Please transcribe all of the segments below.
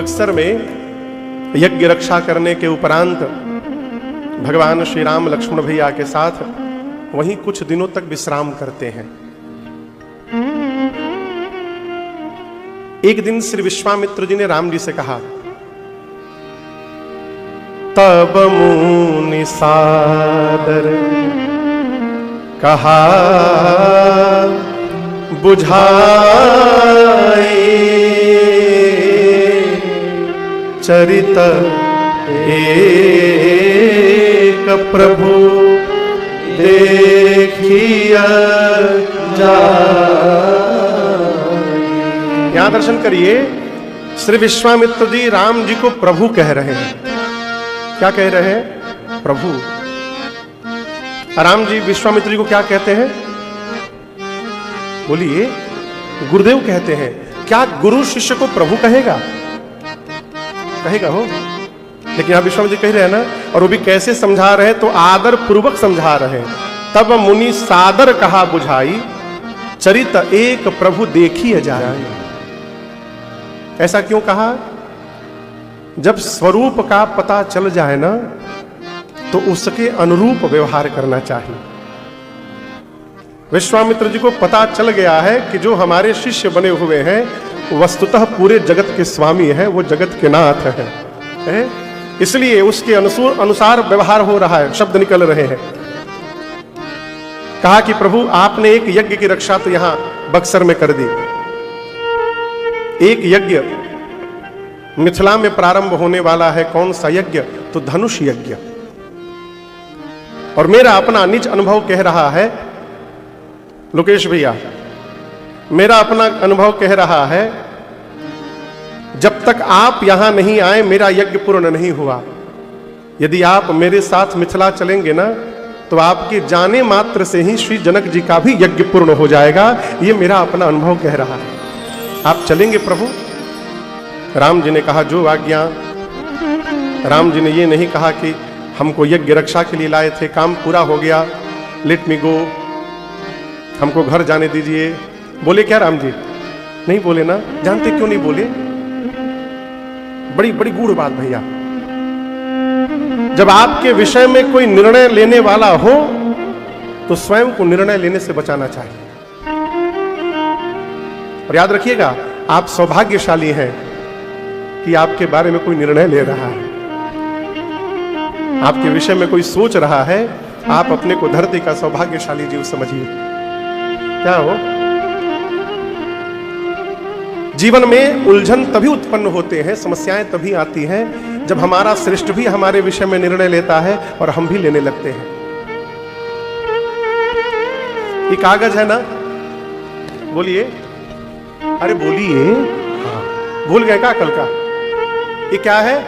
बक्सर में यज्ञ रक्षा करने के उपरांत भगवान श्री राम लक्ष्मण भैया के साथ वहीं कुछ दिनों तक विश्राम करते हैं। एक दिन श्री विश्वामित्र जी ने राम जी से कहा, तब मुनि सादर कहा बुझाए, चरित एक प्रभु देखिया जाए। यहां दर्शन करिए, श्री विश्वामित्र जी राम जी को प्रभु कह रहे हैं। क्या कह रहे हैं? प्रभु। राम जी विश्वामित्र जी को क्या कहते हैं? बोलिए, गुरुदेव कहते हैं। क्या गुरु शिष्य को प्रभु कहेगा? कहेगा हो। लेकिन यहां विश्वामित्र जी कह रहे हैं ना, और वो भी कैसे समझा रहे हैं, तो आदर पूर्वक समझा रहे हैं। तब मुनि सादर कहा बुझाई, चरित एक प्रभु देखिए जाए। ऐसा क्यों कहा? जब स्वरूप का पता चल जाए ना, तो उसके अनुरूप व्यवहार करना चाहिए। विश्वामित्र जी को पता चल गया है कि जो हमारे शिष्य बने हुए हैं वस्तुतः पूरे जगत के स्वामी हैं, वो जगत के नाथ हैं, इसलिए उसके अनुसार व्यवहार हो रहा है, शब्द निकल रहे हैं। कहा कि प्रभु आपने एक यज्ञ की रक्षा तो यहां बक्सर में कर दी। एक यज्ञ मिथिला में प्रारंभ होने वाला है। कौन सा यज्ञ? तो धनुष यज्ञ। और मेरा अपना निज अनुभव कह रहा है, लोकेश भैया, मेरा अपना अनुभव कह रहा है, जब तक आप यहां नहीं आए मेरा यज्ञ पूर्ण नहीं हुआ। यदि आप मेरे साथ मिथिला चलेंगे ना, तो आपके जाने मात्र से ही श्री जनक जी का भी यज्ञ पूर्ण हो जाएगा। ये मेरा अपना अनुभव कह रहा है। आप चलेंगे प्रभु? राम जी ने कहा जो आज्ञा। राम जी ने ये नहीं कहा कि हमको यज्ञ रक्षा के लिए लाए थे, काम पूरा हो गया, लेट मी गो, हमको घर जाने दीजिए। बोले क्या राम जी? नहीं बोले ना। जानते क्यों नहीं बोले? बड़ी बड़ी गूढ़ बात भैया। जब आपके विषय में कोई निर्णय लेने वाला हो तो स्वयं को निर्णय लेने से बचाना चाहिए। और याद रखिएगा, आप सौभाग्यशाली हैं कि आपके बारे में कोई निर्णय ले रहा है, आपके विषय में कोई सोच रहा है। आप अपने को धरती का सौभाग्यशाली जीव समझिए। क्या हो? जीवन में उलझन तभी उत्पन्न होते हैं, समस्याएं तभी आती हैं, जब हमारा श्रेष्ठ भी हमारे विषय में निर्णय लेता है और हम भी लेने लगते हैं। ये कागज है ना? बोलिए, अरे बोलिए। हाँ, भूल गए क्या कल का? ये क्या है?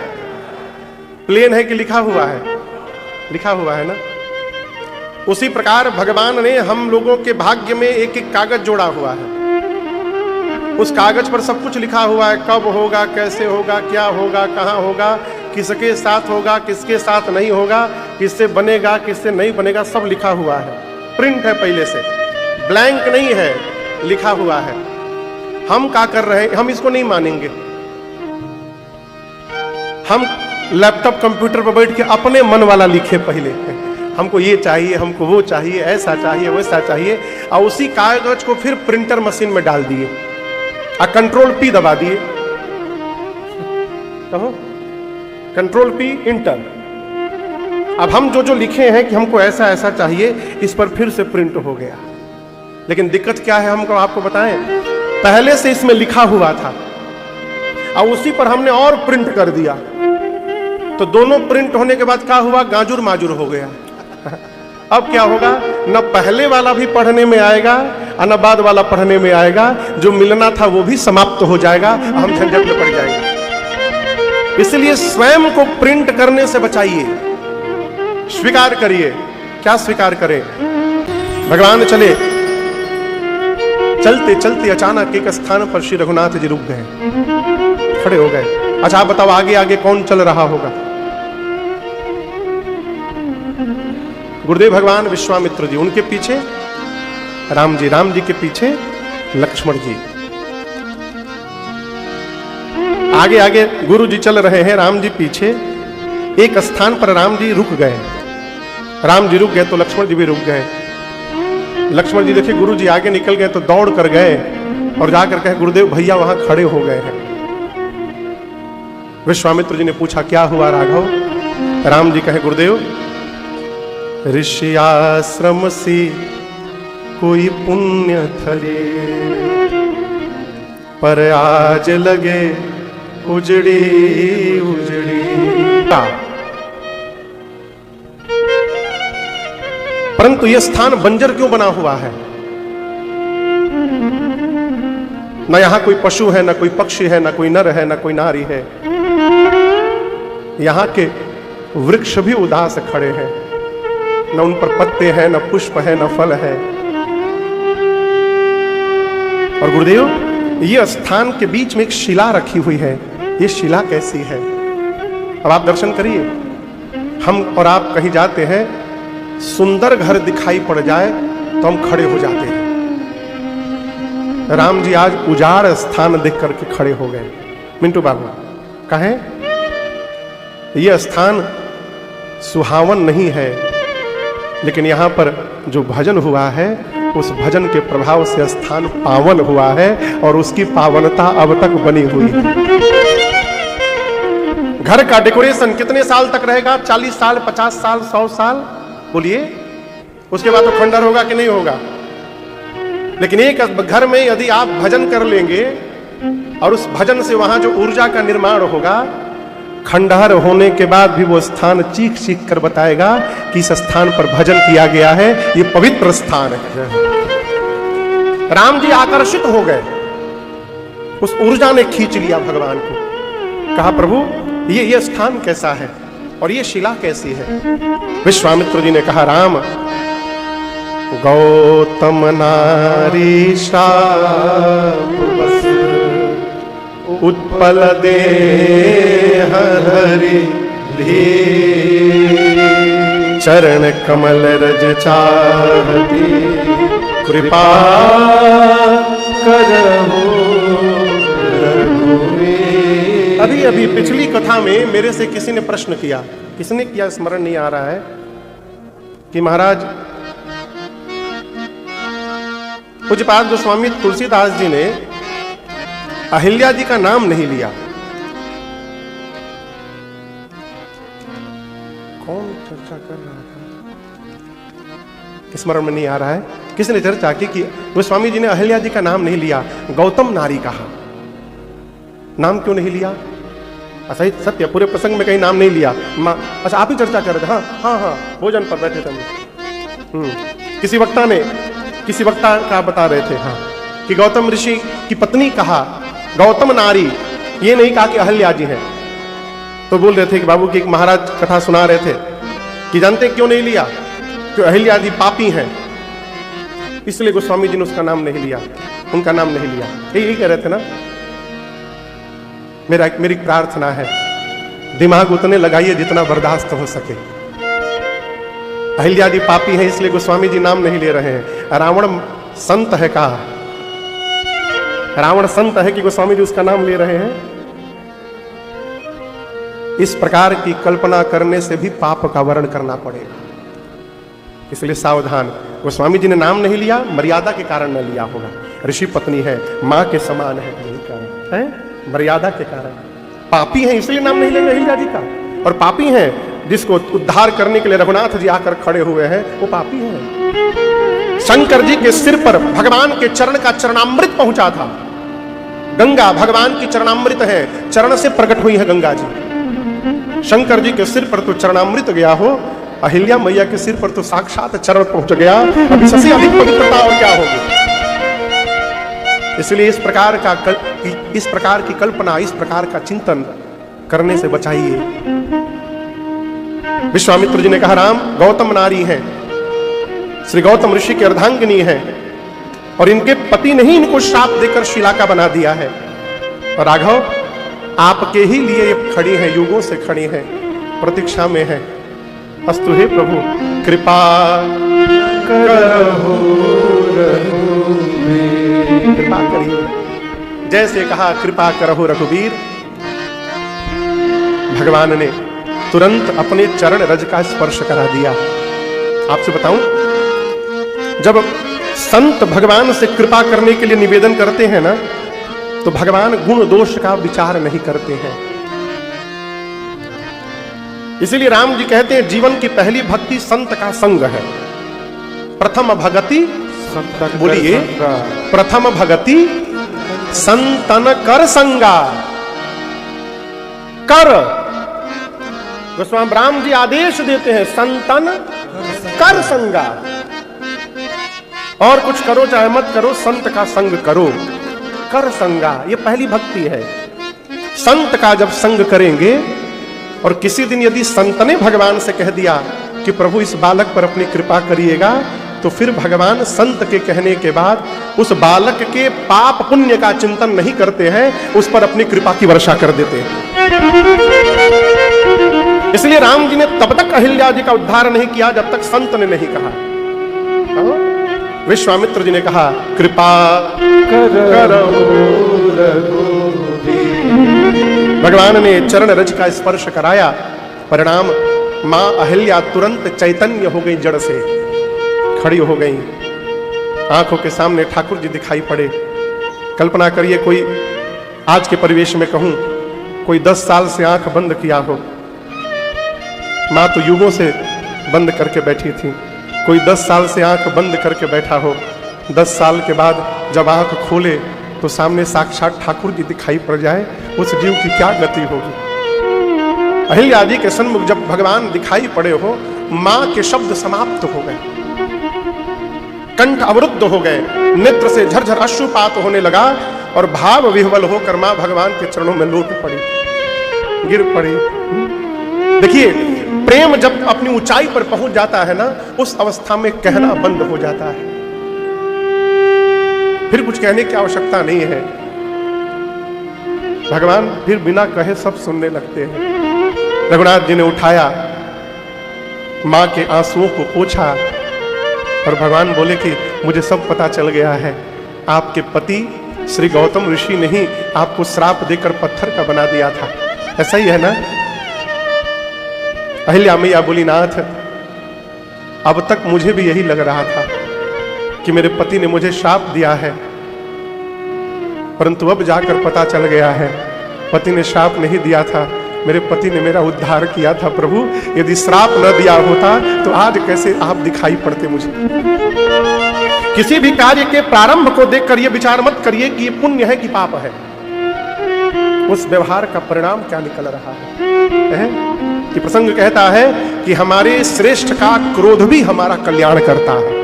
प्लेन है कि लिखा हुआ है? लिखा हुआ है ना। उसी प्रकार भगवान ने हम लोगों के भाग्य में एक एक कागज जोड़ा हुआ है। उस कागज पर सब कुछ लिखा हुआ है, कब होगा, कैसे होगा, क्या होगा, कहां होगा, किसके साथ होगा, किसके साथ नहीं होगा, किससे बनेगा, किससे नहीं बनेगा, सब लिखा हुआ है। प्रिंट है पहले से, ब्लैंक नहीं है, लिखा हुआ है। हम क्या कर रहे हैं? हम इसको नहीं मानेंगे। हम लैपटॉप कंप्यूटर पर बैठ के अपने मन वाला लिखे पहले, हमको ये चाहिए, हमको वो चाहिए, ऐसा चाहिए, वैसा चाहिए, और उसी कागज को फिर प्रिंटर मशीन में डाल दिए और कंट्रोल पी दबा दिए। कहो कंट्रोल पी इंटर। अब हम जो जो लिखे हैं कि हमको ऐसा ऐसा चाहिए, इस पर फिर से प्रिंट हो गया। लेकिन दिक्कत क्या है, हमको आपको बताएं, पहले से इसमें लिखा हुआ था और उसी पर हमने और प्रिंट कर दिया, तो दोनों प्रिंट होने के बाद क्या हुआ? गाजुर माजुर हो गया। अब क्या होगा? न पहले वाला भी पढ़ने में आएगा और न बाद वाला पढ़ने में आएगा। जो मिलना था वो भी समाप्त हो जाएगा, हम झंझट में पड़ जाएंगे। इसलिए स्वयं को प्रिंट करने से बचाइए, स्वीकार करिए। क्या स्वीकार करें? भगवान चले, चलते चलते अचानक एक स्थान पर श्री रघुनाथ जी रुक गए, खड़े हो गए। अच्छा आप बताओ आगे आगे कौन चल रहा होगा? गुरुदेव भगवान विश्वामित्र जी, उनके पीछे राम जी के पीछे लक्ष्मण जी। आगे आगे गुरु जी चल रहे हैं, राम जी पीछे। एक स्थान पर राम जी रुक गए। राम जी रुक गए तो लक्ष्मण जी भी रुक गए। लक्ष्मण जी देखे गुरु जी आगे निकल गए तो दौड़ कर गए और जाकर कहे, गुरुदेव भैया वहां खड़े हो गए हैं। विश्वामित्र जी ने पूछा, क्या हुआ राघव? राम जी कहे, गुरुदेव ऋषि आश्रम सी कोई पुण्य थले, पर आज लगे उजड़ी उजड़ी। परंतु यह स्थान बंजर क्यों बना हुआ है? न यहां कोई पशु है, न कोई पक्षी है, न कोई नर है, न कोई नारी है। यहां के वृक्ष भी उदास खड़े हैं, न उन पर पत्ते हैं, न पुष्प है, न फल है। और गुरुदेव ये स्थान के बीच में एक शिला रखी हुई है। ये शिला कैसी है? अब आप दर्शन करिए। हम और आप कहीं जाते हैं, सुंदर घर दिखाई पड़ जाए तो हम खड़े हो जाते हैं। राम जी आज उजाड़ स्थान देख करके खड़े हो गए। मिंटू बाबू कहें, यह स्थान सुहावन नहीं है, लेकिन यहां पर जो भजन हुआ है उस भजन के प्रभाव से स्थान पावन हुआ है और उसकी पावनता अब तक बनी हुई है। घर का डेकोरेशन कितने साल तक रहेगा? 40 साल, 50 साल, 100 साल? बोलिए, उसके बाद तो खंडहर होगा कि नहीं होगा? लेकिन एक घर में यदि आप भजन कर लेंगे और उस भजन से वहां जो ऊर्जा का निर्माण होगा, खंडहर होने के बाद भी वो स्थान चीख चीख कर बताएगा कि इस स्थान पर भजन किया गया है, ये पवित्र स्थान है। राम जी आकर्षित हो गए, उस ऊर्जा ने खींच लिया भगवान को। कहा, प्रभु ये स्थान कैसा है और ये शिला कैसी है? विश्वामित्र जी ने कहा, राम गौतम नारी शाप बस उत्पल दे हरि चरण कमल रज चाहती कृपा करहु रघुवीर। अभी अभी पिछली कथा में मेरे से किसी ने प्रश्न किया, किसने किया स्मरण नहीं आ रहा है, कि महाराज पूज्यपाद गोस्वामी तुलसीदास जी ने अहिल्या जी का नाम नहीं लिया। कौन चर्चा कर रहा था? स्मरण में नहीं आ रहा है। किसने चर्चा की कि गोस्वामी जी ने अहिल्या जी का नाम नहीं लिया, गौतम नारी कहा। नाम क्यों नहीं लिया? अच्छा, सत्य पूरे प्रसंग में कहीं नाम नहीं लिया। अच्छा, आप ही चर्चा कर रहे थे? हाँ, भोजन पर बैठे थे। किसी वक्ता का बता रहे थे, हाँ, कि गौतम ऋषि की पत्नी कहा, गौतम नारी, ये नहीं कहा कि अहिल्या जी हैं। तो बोल रहे थे कि बाबू की एक महाराज कथा सुना रहे थे कि जानते क्यों नहीं लिया? कि अहिल्या जी पापी हैं, इसलिए गोस्वामी जी ने उसका नाम नहीं लिया, उनका नाम नहीं लिया। यही कह रहे थे ना। मेरी प्रार्थना है, दिमाग उतने लगाइए जितना बर्दाश्त हो सके। अहिल्या जी पापी हैं इसलिए गोस्वामी जी नाम नहीं ले रहे हैं। रावण संत है, कहा रावण संत है कि गोस्वामी जी उसका नाम ले रहे हैं। इस प्रकार की कल्पना करने से भी पाप का वर्ण करना पड़ेगा, इसलिए सावधान। गोस्वामी जी ने नाम नहीं लिया, मर्यादा के कारण न लिया होगा। ऋषि पत्नी है, मां के समान है, मर्यादा के कारण। पापी हैं इसलिए नाम नहीं लेंगे अहिल्या जी का, और पापी हैं जिसको उद्धार करने के लिए रघुनाथ जी आकर खड़े हुए हैं, वो पापी हैं। शंकर जी के सिर पर भगवान के चरण का चरणामृत पहुंचा था। गंगा भगवान की चरणामृत है, चरण से प्रकट हुई है गंगा जी। शंकर जी के सिर पर तो चरणामृत गया हो, अहिल्या मैया के सिर पर तो साक्षात चरण पहुंच गया। अब इससे अधिक पवित्रता और क्या होगी? इसलिए इस प्रकार की कल्पना, इस प्रकार का चिंतन करने से बचाइए। विश्वामित्र जी ने कहा, राम गौतम नारी हैं, श्री गौतम ऋषि की अर्धांगिनी है, और इनके पति ने ही इनको श्राप देकर शिला का बना दिया है। और राघव आपके ही लिए ये खड़ी है, युगों से खड़ी है, प्रतीक्षा में है। अस्तु हे प्रभु कृपा करहु रघुवीर। कृपा करिए, जैसे कहा कृपा करहु रघुवीर, भगवान ने तुरंत अपने चरण रज का स्पर्श करा दिया। आपसे बताऊं, जब संत भगवान से कृपा करने के लिए निवेदन करते हैं ना, तो भगवान गुण दोष का विचार नहीं करते हैं। इसीलिए राम जी कहते हैं जीवन की पहली भक्ति संत का संग है। प्रथम भगति, बोलिए, प्रथम भगति संतन कर संगा। कर, गोस्वामी राम जी आदेश देते हैं संतन कर संगा। और कुछ करो चाहे मत करो, संत का संग करो। कर संगा, ये पहली भक्ति है। संत का जब संग करेंगे, और किसी दिन यदि संत ने भगवान से कह दिया कि प्रभु इस बालक पर अपनी कृपा करिएगा, तो फिर भगवान संत के कहने के बाद उस बालक के पाप पुण्य का चिंतन नहीं करते हैं, उस पर अपनी कृपा की वर्षा कर देते हैं। इसलिए राम जी ने तब तक अहिल्या जी का उद्धार नहीं किया जब तक संत ने नहीं कहा। विश्वामित्र जी ने कहा कृपा करो। भगवान ने चरण रज का स्पर्श कराया, परिणाम मां अहिल्या तुरंत चैतन्य हो गई, जड़ से खड़ी हो गई। आंखों के सामने ठाकुर जी दिखाई पड़े। कल्पना करिए, कोई आज के परिवेश में कहूं, कोई 10 साल से आंख बंद किया हो, मां तो युगों से बंद करके बैठी थी। कोई 10 साल से आंख बंद करके बैठा हो, 10 साल के बाद जब आंख खोले तो सामने साक्षात ठाकुर जी दिखाई पड़ जाए, उस जीव की क्या गति होगी। अहिल्या जी के सन्मुख जब भगवान दिखाई पड़े हो, मां के शब्द समाप्त हो गए, कंठ अवरुद्ध हो गए, नेत्र से झरझर अश्रुपात होने लगा, और भाव विह्वल होकर मां भगवान के चरणों में लौट पड़ी, गिर पड़ी। देखिए, प्रेम जब अपनी ऊंचाई पर पहुंच जाता है ना, उस अवस्था में कहना बंद हो जाता है, फिर कुछ कहने की आवश्यकता नहीं है। भगवान फिर बिना कहे सब सुनने लगते हैं। रघुनाथ जी ने उठाया, मां के आंसुओं को पोंछा, और भगवान बोले कि मुझे सब पता चल गया है, आपके पति श्री गौतम ऋषि ने ही आपको श्राप देकर पत्थर का बना दिया था, ऐसा ही है ना। अहिल्या मैया बोली, नाथ अब तक मुझे भी यही लग रहा था कि मेरे पति ने मुझे श्राप दिया है, परंतु अब जाकर पता चल गया है पति ने श्राप नहीं दिया था, मेरे पति ने मेरा उद्धार किया था। प्रभु, यदि श्राप न दिया होता तो आज कैसे आप दिखाई पड़ते मुझे। किसी भी कार्य के प्रारंभ को देखकर यह विचार मत करिए कि ये पुण्य है कि पाप है, उस व्यवहार का परिणाम क्या निकल रहा है। कि प्रसंग कहता है कि हमारे श्रेष्ठ का क्रोध भी हमारा कल्याण करता है।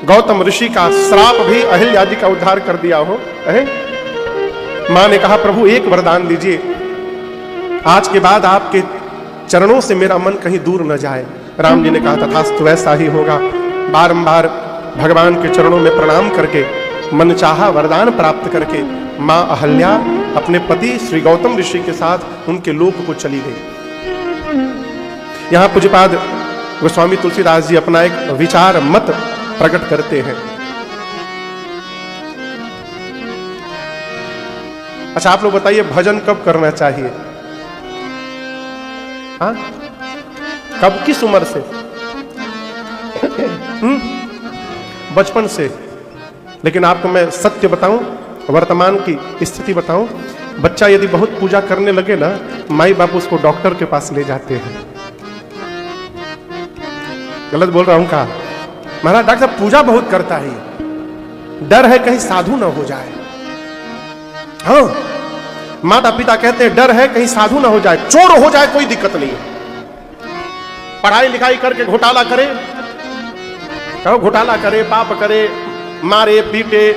गौतम ऋषि का श्राप भी अहिल्या जी का उद्धार कर दिया हो। मां ने कहा प्रभु एक वरदान दीजिए, आज के बाद आपके चरणों से मेरा मन कहीं दूर न जाए। राम जी ने कहा तथास्तु, ऐसा ही होगा। बारंबार भगवान के चरणों में प्रणाम करके, मनचाहा वरदान प्राप्त करके मां अहल्या अपने पति श्री गौतम ऋषि के साथ उनके लोक को चली गई। यहां पूज्यपाद गोस्वामी तुलसीदास जी अपना एक विचार मत प्रकट करते हैं। अच्छा, आप लोग बताइए भजन कब करना चाहिए? हाँ, कब, किस उम्र से? बचपन से। लेकिन आपको मैं सत्य बताऊं, वर्तमान की स्थिति बताऊं, बच्चा यदि बहुत पूजा करने लगे ना, माई बाप उसको डॉक्टर के पास ले जाते हैं। गलत बोल रहा हूं कहा? महाराज डॉक्टर साहब पूजा बहुत करता है, डर है कहीं साधु ना हो जाए। हाँ, माता पिता कहते हैं डर है कहीं साधु ना हो जाए, चोर हो जाए कोई दिक्कत नहीं है, पढ़ाई लिखाई करके घोटाला करे, घोटाला करे, पाप करे, मारे पीटे,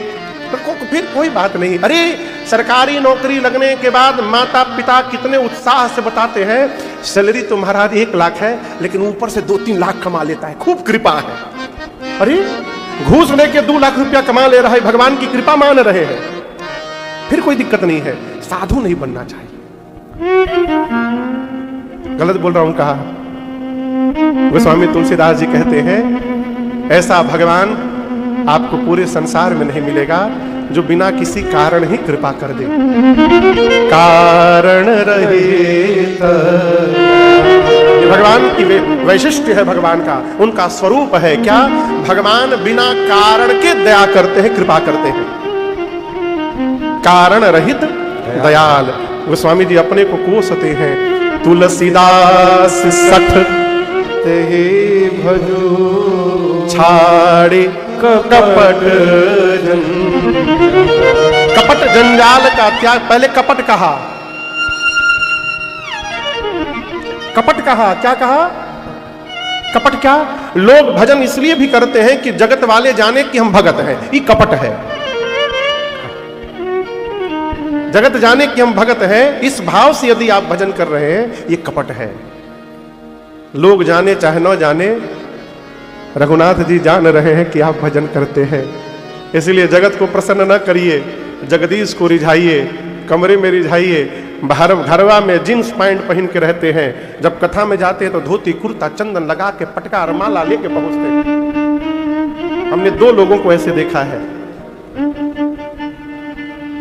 तो फिर कोई बात नहीं। अरे सरकारी नौकरी लगने के बाद माता पिता कितने उत्साह से बताते हैं सैलरी तो महाराज 1 लाख है, लेकिन ऊपर से 2-3 लाख कमा लेता है, खूब कृपा है। अरे घूस लेके 2 लाख रुपया कमा ले रहा है, भगवान की कृपा मान रहे हैं, फिर कोई दिक्कत नहीं है। साधु नहीं बनना चाहिए। गलत बोल रहा हूं कहा? गोस्वामी तुलसीदास जी कहते हैं ऐसा भगवान आपको पूरे संसार में नहीं मिलेगा जो बिना किसी कारण ही कृपा कर दे। कारण रहित, भगवान की वैशिष्ट्य है, भगवान का उनका स्वरूप है क्या? भगवान बिना कारण के दया करते हैं, कृपा करते हैं। कारण रहित दयाल। गोस्वामी जी अपने को कोसते हैं, तुलसीदास सठ ते भजो छाड़े कपट कपट जंजाल का त्याग। पहले कपट कहा, कपट कहा, क्या कहा? कपट क्या? लोग भजन इसलिए भी करते हैं कि जगत वाले जाने कि हम भगत हैं, ये कपट है। जगत जाने कि हम भगत हैं, इस भाव से यदि आप भजन कर रहे हैं, ये कपट है। लोग जाने चाहे न जाने, रघुनाथ जी जान रहे हैं कि आप भजन करते हैं, इसलिए जगत को प्रसन्न न करिए, जगदीश को रिझाइए, कमरे में रिझाइए। बाहर घरवा में जींस पैंट पहन के रहते हैं, जब कथा में जाते हैं तो धोती कुर्ता चंदन लगा के पटका और माला लेके पहुंचते हैं। हमने 2 लोगों को ऐसे देखा है,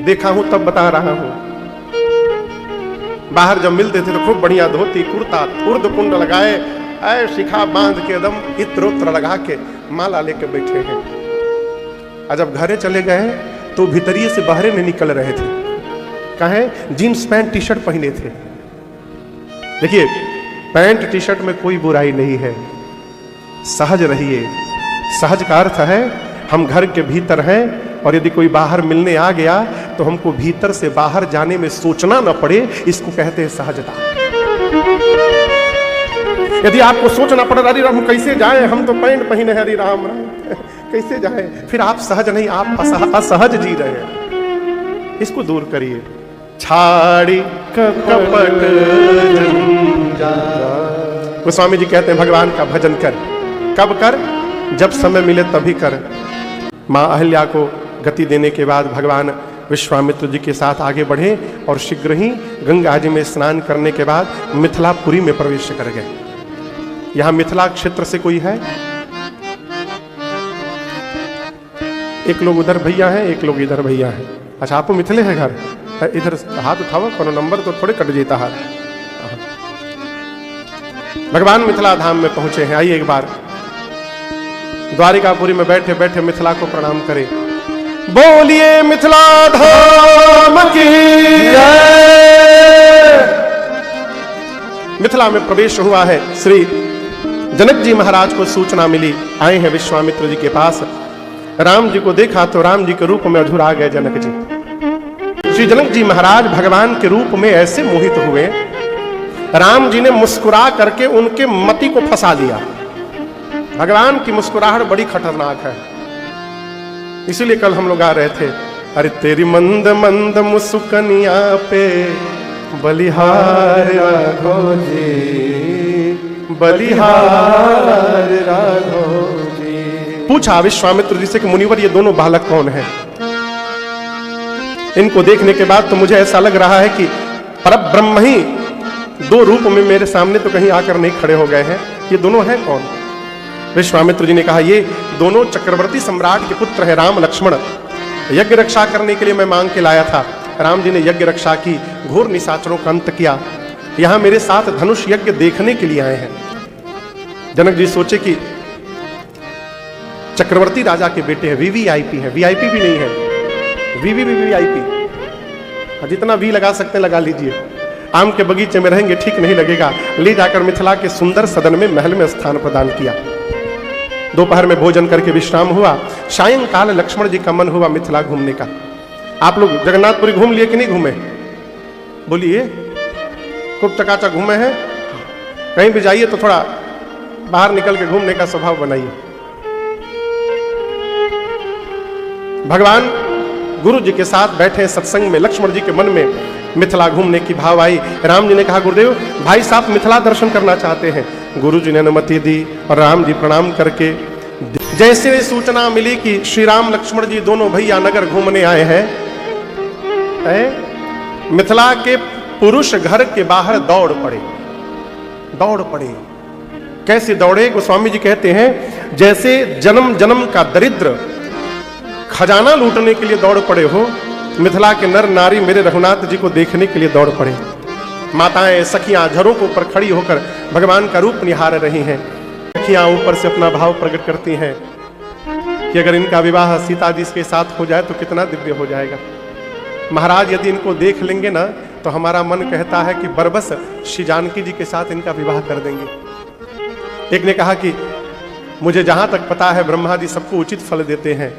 देखा हूं तब बता रहा हूं। बाहर जब मिलते थे तो खूब बढ़िया धोती कुर्ता उर्द कुंड लगाए, ऐ शिखा बांध के एकदम इत्र उत्र लगा के माला लेके बैठे हैं। और जब घरे चले गए तो भीतरिए से बाहर नहीं निकल रहे थे। कहे जीन्स पैंट टी शर्ट पहने थे। देखिए, पैंट टी शर्ट में कोई बुराई नहीं है, सहज रहिए। सहज का अर्थ है हम घर के भीतर हैं, और यदि कोई बाहर मिलने आ गया तो हमको भीतर से बाहर जाने में सोचना न पड़े, इसको कहते हैं सहजता। यदि आपको सोचना पड़े, हरि राम कैसे जाए, हम तो पैंट पहने हरि राम कैसे जाए, फिर आप सहज नहीं, आप असहज जी रहे हैं। इसको दूर करिए। छाड़ी कपट गोस्वामी जी कहते हैं भगवान का भजन कर। कब कर? जब समय मिले तभी कर। मां अहल्या को गति देने के बाद भगवान विश्वामित्र जी के साथ आगे बढ़े और शीघ्र ही गंगा जी में स्नान करने के बाद मिथिलापुरी में प्रवेश कर गए। यहां मिथिला क्षेत्र से कोई है? एक लोग उधर भैया हैं, एक लोग इधर भैया हैं। अच्छा, आपको मिथिले है घर? इधर हाथ उठाओ, कोनो नंबर तो थोड़े कट जाता हाथ। भगवान मिथिला धाम में पहुंचे हैं। आइए एक बार द्वारिकापुरी में बैठे बैठे मिथिला को प्रणाम करें। बोलिए मिथिला धाम की जय। मिथिला में प्रवेश हुआ है। श्री जनक जी महाराज को सूचना मिली, आए हैं विश्वामित्र जी के पास। राम जी को देखा तो राम जी के रूप में अधूरा गए जनक जी। श्री जनक जी महाराज भगवान के रूप में ऐसे मोहित हुए, राम जी ने मुस्कुरा करके उनके मति को फंसा लिया। भगवान की मुस्कुराहट बड़ी खतरनाक है, इसीलिए कल हम लोग आ रहे थे, अरे तेरी मंद मंद मुस्कनिया पे बलिहार राघव जी, बलिहार राघव जी। पूछा विश्वामित्र जी से कि मुनिवर ये दोनों बालक कौन हैं? इनको देखने के बाद तो मुझे ऐसा लग रहा है कि परब्रह्म ही 2 रूप में मेरे सामने तो कहीं आकर नहीं खड़े हो गए हैं। ये दोनों हैं कौन? विश्वामित्र जी ने कहा ये दोनों चक्रवर्ती सम्राट के पुत्र हैं, राम लक्ष्मण। यज्ञ रक्षा करने के लिए मैं मांग के लाया था। राम जी ने यज्ञ रक्षा की, घोर निशाचरों का अंत किया। यहां मेरे साथ धनुष यज्ञ देखने के लिए आए हैं। जनक जी सोचे कि चक्रवर्ती राजा के बेटे हैं, वीवीआईपी है। वीआईपी भी नहीं है, वीवीआईपी। जितना वी लगा सकते हैं लगा लीजिए। आम के बगीचे में रहेंगे ठीक नहीं लगेगा। ले जाकर मिथिला के सुंदर सदन में महल में स्थान प्रदान किया। दोपहर में भोजन करके विश्राम हुआ। सायंकाल लक्ष्मण जी का मन हुआ मिथिला घूमने का। आप लोग जगन्नाथपुरी घूम लिए कि नहीं घूमे? बोलिए, खूब चकाचक घूमे हैं? कहीं भी जाइए तो थोड़ा बाहर निकल के घूमने का स्वभाव बनाइए। भगवान गुरु जी के साथ बैठे सत्संग में, लक्ष्मण जी के मन में मिथिला घूमने की भाव आई। राम जी ने कहा गुरुदेव भाई साहब मिथिला दर्शन करना चाहते हैं। गुरु जी ने अनुमति दी और राम जी प्रणाम करके, जैसे सूचना मिली कि श्री राम लक्ष्मण जी दोनों भैया नगर घूमने आए हैं, मिथिला के पुरुष घर के बाहर दौड़ पड़े। कैसे दौड़े? गोस्वामी जी कहते हैं जैसे जन्म जन्म का दरिद्र खजाना लूटने के लिए दौड़ पड़े हो, मिथिला के नर नारी मेरे रघुनाथ जी को देखने के लिए दौड़ पड़े। माताएं सखियां झरों के ऊपर खड़ी होकर भगवान का रूप निहार रही हैं। सखियां ऊपर से अपना भाव प्रकट करती हैं कि अगर इनका विवाह सीता जी के साथ हो जाए तो कितना दिव्य हो जाएगा। महाराज यदि इनको देख लेंगे ना तो हमारा मन कहता है कि बरबस श्री जानकी जी के साथ इनका विवाह कर देंगे। एक ने कहा कि मुझे जहां तक पता है ब्रह्मा जी सबको उचित फल देते हैं,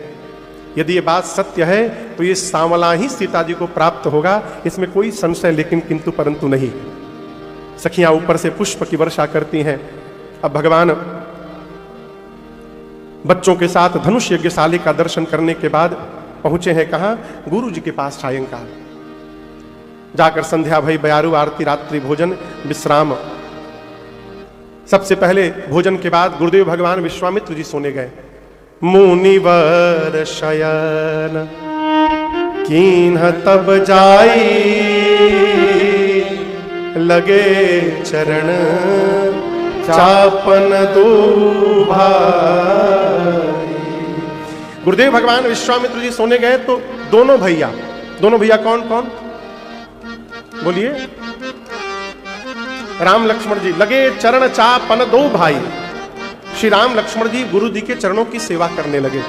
यदि ये बात सत्य है तो ये सांवला ही सीता जी को प्राप्त होगा, इसमें कोई संशय लेकिन किंतु परंतु नहीं। सखियां ऊपर से पुष्प की वर्षा करती हैं। अब भगवान बच्चों के साथ धनुष यज्ञशाली का दर्शन करने के बाद पहुंचे हैं कहां? गुरु जी के पास। सायंकाल जाकर संध्या भई, बयारू आरती, रात्रि भोजन, विश्राम। सबसे पहले भोजन के बाद गुरुदेव भगवान विश्वामित्र जी सोने गए। मुनिवर शयन कीन्ह तब जाई, लगे चरण चापन दो भाई। गुरुदेव भगवान विश्वामित्र जी सोने गए तो दोनों भैया कौन कौन बोलिए? राम लक्ष्मण जी लगे चरण चापन दो भाई। श्री राम लक्ष्मण जी गुरु जी के चरणों की सेवा करने लगे।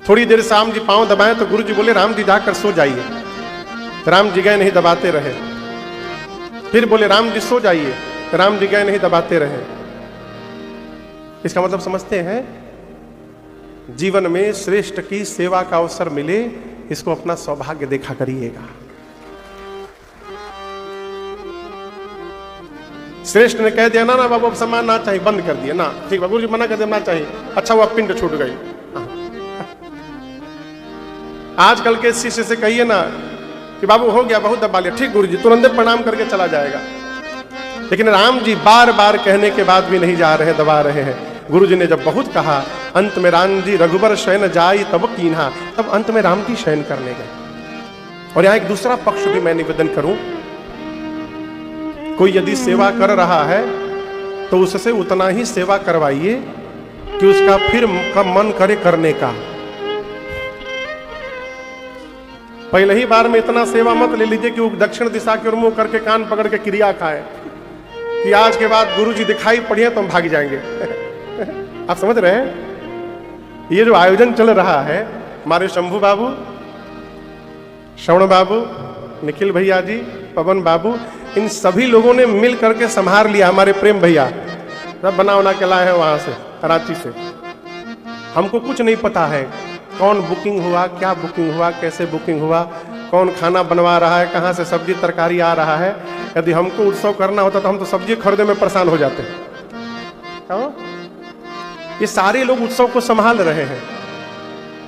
थोड़ी देर राम जी पांव दबाएं तो गुरु जी बोले राम जी जाकर सो जाइए। राम जी गए नहीं, दबाते रहे। फिर बोले राम जी सो जाइए, राम जी गए नहीं, दबाते रहे। इसका मतलब समझते हैं, जीवन में श्रेष्ठ की सेवा का अवसर मिले, इसको अपना सौभाग्य देखा करिएगा। श्रेष्ठ ने कह दिया ना बाबू अब सम्मान ना चाहिए, बंद कर दिया ना, ठीक बाबू जी मना कर दिया ना चाहिए, अच्छा वो पिंड छूट गई। आजकल के शिष्य से कहिए ना कि बाबू हो गया, बहुत दबा लिया, ठीक गुरु जी, तुरंत प्रणाम करके चला जाएगा। लेकिन राम जी बार बार कहने के बाद भी नहीं जा रहे, दबा रहे हैं। गुरु जी ने जब बहुत कहा, अंत में राम जी रघुबर शयन जाई तब कीन्हा, तब अंत में राम जी शयन करने गए। और यहां एक दूसरा पक्ष भी मैं निवेदन करूं, कोई यदि सेवा कर रहा है तो उससे उतना ही सेवा करवाइए कि उसका फिर मन करे करने का। पहले ही बार में इतना सेवा मत ले लीजिए कि वो दक्षिण दिशा की ओर मुंह करके कान पकड़ के क्रिया खाए कि आज के बाद गुरु जी दिखाई पड़िए तो हम भाग जाएंगे। आप समझ रहे हैं? ये जो आयोजन चल रहा है, हमारे शंभू बाबू, श्रवण बाबू, निखिल भैया जी, पवन बाबू, इन सभी लोगों ने मिल करके संभाल लिया। हमारे प्रेम भैया सब बना बना के लाए हैं वहां से, कराची से। हमको कुछ नहीं पता है कौन बुकिंग हुआ, क्या बुकिंग हुआ, कैसे बुकिंग हुआ, कौन खाना बनवा रहा है, कहां से सब्जी तरकारी आ रहा है। यदि हमको उत्सव करना होता तो हम तो सब्जी खरीदने में परेशान हो जाते हैं। ये सारे लोग उत्सव को संभाल रहे हैं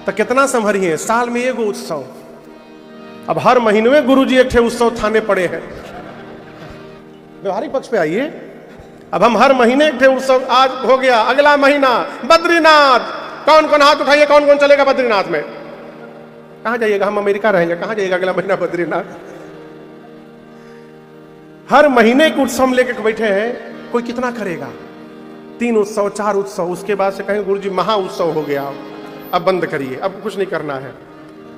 तो कितना संभरिए, साल में एगो उत्सव। अब हर महीने में गुरु जी एक ठे उत्सव थाने पड़े हैं। व्यवहारिक पक्ष पे आइए, अब हम हर महीने एक ठे उत्सव, आज हो गया, अगला महीना बद्रीनाथ। कौन कौन हाथ उठाइए, कौन कौन चलेगा बद्रीनाथ में? कहां जाइएगा? हम अमेरिका रहेंगे, कहां जाइएगा अगला महीना बद्रीनाथ? हर महीने एक उत्सव लेकर बैठे हैं, कोई कितना करेगा? 3 उत्सव 4 उत्सव, उसके बाद से कहेंगे गुरु जी महा उत्सव हो गया, अब बंद करिए, अब कुछ नहीं करना है।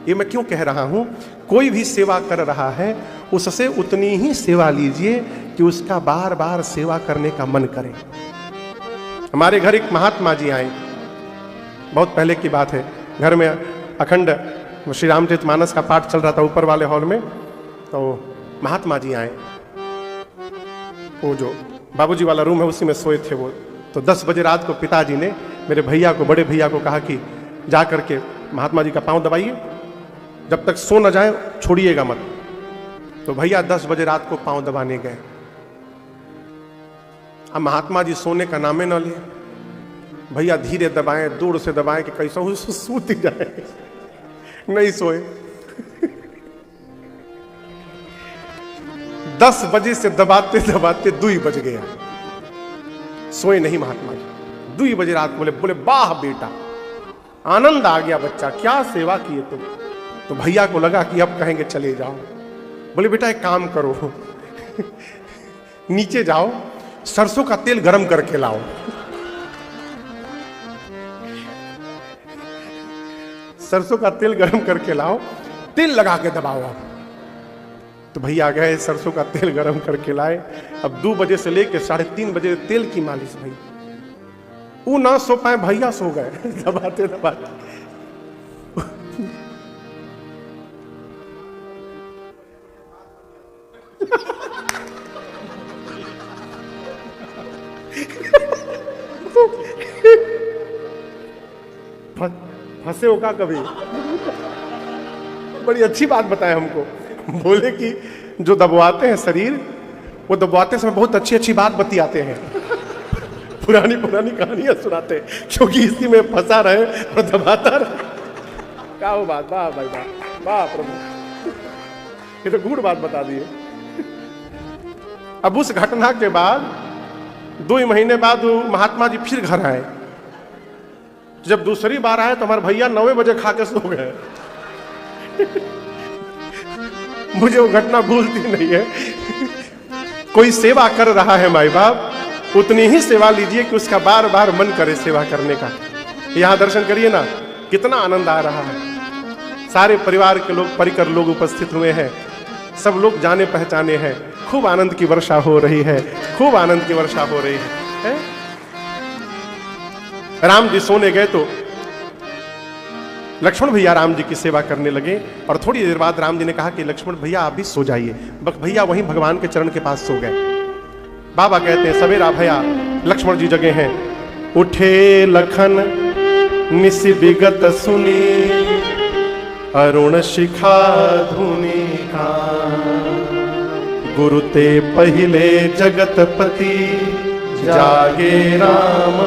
ये मैं क्यों कह रहा हूं? कोई भी सेवा कर रहा है उससे उतनी ही सेवा लीजिए कि उसका बार बार सेवा करने का मन करे। हमारे घर एक महात्मा जी आए, बहुत पहले की बात है। घर में अखंड श्री रामचरितमानस का पाठ चल रहा था ऊपर वाले हॉल में, तो महात्मा जी आए। वो जो बाबूजी वाला रूम है उसी में सोए थे वो। तो 10 बजे रात को पिताजी ने मेरे भैया को, बड़े भैया को कहा कि जा करके महात्मा जी का पांव दबाइए, जब तक सो न जाए छोड़िएगा मत। तो भैया 10 बजे रात को पांव दबाने गए। अब महात्मा जी सोने का नामे न लिए। भैया धीरे दबाएं, दूर से दबाएं कि कैसा हो सूत ही जाए, नहीं सोए। 10 बजे से दबाते दबाते 2 बज गया, सोए नहीं महात्मा जी। 2 बजे रात बोले वाह बेटा, आनंद आ गया, बच्चा क्या सेवा किए तुम। तो भैया को लगा कि अब कहेंगे चले जाओ। बोले बेटा एक काम करो, नीचे जाओ, सरसों का तेल गरम करके लाओ। सरसों का तेल गरम करके लाओ, तेल लगा के दबाओ आप। तो भैया गए, सरसों का तेल गरम करके लाए। अब 2 बजे से लेके 3:30 बजे तेल की मालिश भाई। वो ना सो पाए, भैया सो गए दबाते दबाते। फंसे हो का कभी? बड़ी अच्छी बात बताए हमको, बोले कि जो दबवाते हैं शरीर, वो दबवाते समय बहुत अच्छी अच्छी बात बतियाते हैं, पुरानी पुरानी कहानियां सुनाते हैं, क्योंकि इसी में फंसा रहे और दबाता रहे। क्या वो बात, वाह भाई वाह, वाह प्रभु, ये तो गुड़ बात बता दिए। अब उस घटना के बाद 2 महीने बाद वो महात्मा जी फिर घर आए। जब दूसरी बार आए तो हमारे भैया 9 बजे खा के सो गए। मुझे वो घटना भूलती नहीं है। कोई सेवा कर रहा है माई बाप, उतनी ही सेवा लीजिए कि उसका बार बार मन करे सेवा करने का। यहां दर्शन करिए ना, कितना आनंद आ रहा है। सारे परिवार के लोग, परिकर लोग उपस्थित हुए हैं, सब लोग जाने पहचाने हैं। खूब आनंद की वर्षा हो रही है, खूब आनंद की वर्षा हो रही है। राम जी सोने गए तो लक्ष्मण भैया राम जी की सेवा करने लगे। और थोड़ी देर बाद राम जी ने कहा कि लक्ष्मण भैया आप भी सो जाइए। भैया वहीं भगवान के चरण के पास सो गए। बाबा कहते हैं सवेरा भैया लक्ष्मण जी जगे हैं। उठे लखन निसि विगत सुनी, अरुण शिखा धुनि का, गुरु ते पहिले जगतपति, जागे राम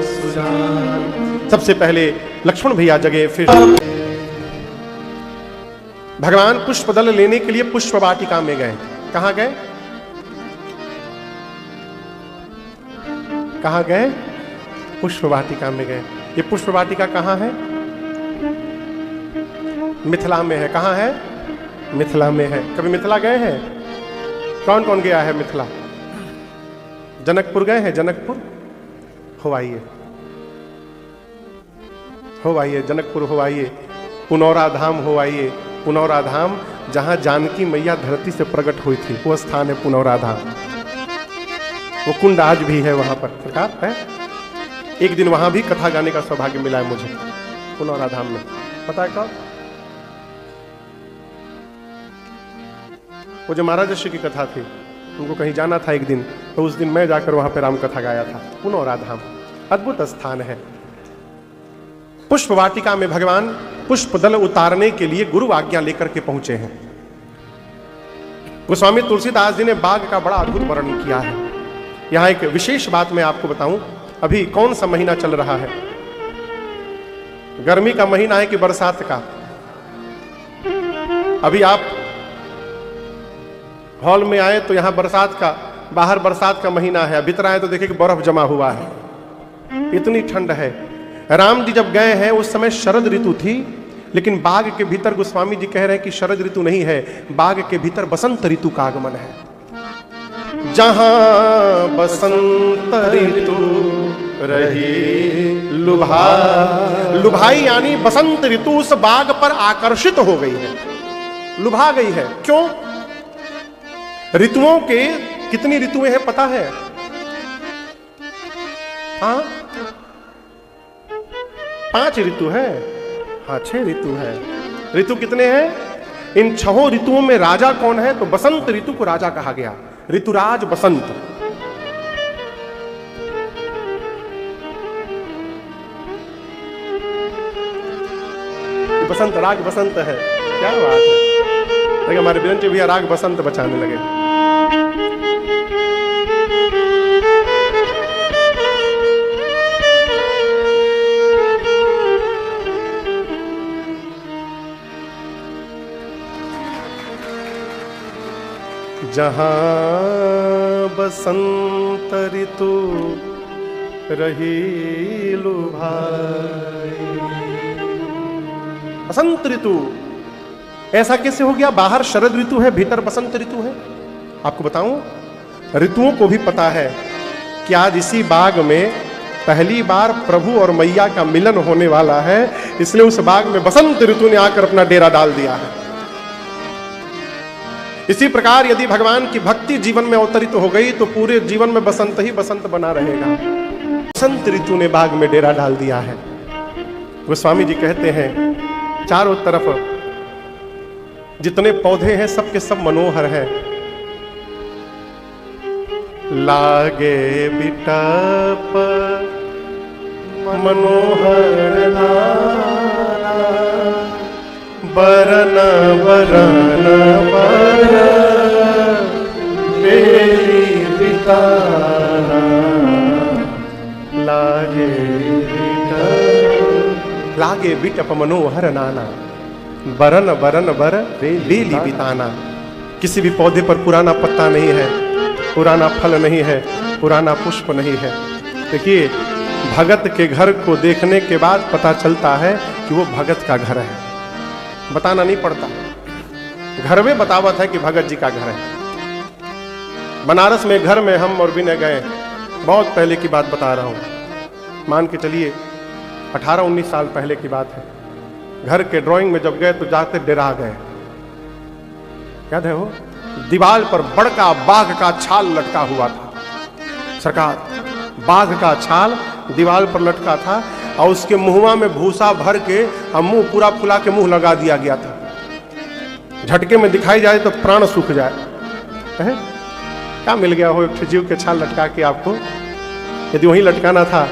सुजान। सबसे पहले लक्ष्मण भैया जगे। फिर भगवान पुष्पदल लेने के लिए पुष्प वाटिका में गए। कहां गए? कहां गए? पुष्प वाटिका में गए। ये पुष्प वाटिका कहां है? मिथिला में है। कहां है? मिथिला में है। कभी मिथिला गए हैं? कौन कौन गया है मिथिला? जनकपुर गए हैं? जनकपुर हो आइए, हो आइए, जनकपुर हो आइए, पुनौरा धाम हो आइए। पुनौरा धाम जहां जानकी मैया धरती से प्रकट हुई थी, वो स्थान है पुनौरा धाम। वो कुंड आज भी है वहां पर, सरकार है। एक दिन वहां भी कथा गाने का सौभाग्य मिला है मुझे, पुनौरा धाम में। पता है कब? वो जो महाराज ऋषि की कथा थी, उनको कहीं जाना था एक दिन, तो उस दिन मैं जाकर वहां पे राम कथा गाया था। पुनौरा धाम अद्भुत स्थान है। पुष्प वाटिका में भगवान पुष्प दल उतारने के लिए गुरु आज्ञा लेकर के पहुंचे हैं। गोस्वामी तुलसीदास जी ने बाघ का बड़ा अद्भुत वर्णन किया है। यहां एक विशेष बात मैं आपको बताऊं। अभी कौन सा महीना चल रहा है? गर्मी का महीना है कि बरसात का? अभी आप हॉल में आए तो यहां बरसात का, बाहर बरसात का महीना है। भीतर आए तो देखिए कि बर्फ जमा हुआ है, इतनी ठंड है। राम जी जब गए हैं उस समय शरद ऋतु थी, लेकिन बाघ के भीतर गोस्वामी जी कह रहे हैं कि शरद ऋतु नहीं है, बाघ के भीतर बसंत ऋतु का आगमन है। जहां बसंत ऋतु रही लुभाई, लुभाई यानी बसंत ऋतु उस बाघ पर आकर्षित हो गई है, लुभा गई है। क्यों? ऋतुओं के कितनी ऋतुएं हैं पता है? हाँ, 5 ऋतु है। हाँ, 6 ऋतु है। ऋतु कितने हैं? इन 6 ऋतुओं में राजा कौन है? तो बसंत ऋतु को राजा कहा गया, ऋतुराज बसंत। बसंत, राग बसंत है। क्या बात है। देखिए हमारे बिरंचे भैया राग बसंत बचाने लगे। जहां बसंत ऋतु रही लुभाई। बसंत ऋतु ऐसा कैसे हो गया? बाहर शरद ऋतु है, भीतर बसंत ऋतु है। आपको बताऊं, ऋतुओं को भी पता है कि आज इसी बाग में पहली बार प्रभु और मैया का मिलन होने वाला है, इसलिए उस बाग में बसंत ऋतु ने आकर अपना डेरा डाल दिया है। इसी प्रकार यदि भगवान की भक्ति जीवन में अवतरित हो गई तो पूरे जीवन में बसंत ही बसंत बना रहेगा। बसंत ऋतु ने बाग में डेरा डाल दिया है। गोस्वामी जी कहते हैं चारों तरफ जितने पौधे हैं सबके सब मनोहर हैं। लागे बिटप मनोहर नाना, बरन बरन बर बेली बिताना, लागे बिटप, लागे बिटप मनोहर नाना, बरन बरन बर बेली बिताना। किसी भी पौधे पर पुराना पत्ता नहीं है, पुराना फल नहीं है, पुराना पुष्प नहीं है। देखिए, भगत के घर को देखने के बाद पता चलता है कि वो भगत का घर है, बताना नहीं पड़ता, घर में बतावत है कि भगत जी का घर है। बनारस में घर में हम और विनय गए, बहुत पहले की बात बता रहा हूं, मान के चलिए 18-19 साल पहले की बात है। घर के ड्राइंग में जब गए तो जाते डरा गए। याद है वो दीवार पर बड़का बाघ का छाल लटका हुआ था। सरकार, बाघ का छाल दीवार पर लटका था और उसके मुंहवा में भूसा भर के मुंह पूरा फुला के मुंह लगा दिया गया था। झटके में दिखाई जाए तो प्राण सूख जाए। क्या मिल गया हो एक जीव के छाल लटका के आपको? यदि वही लटकाना था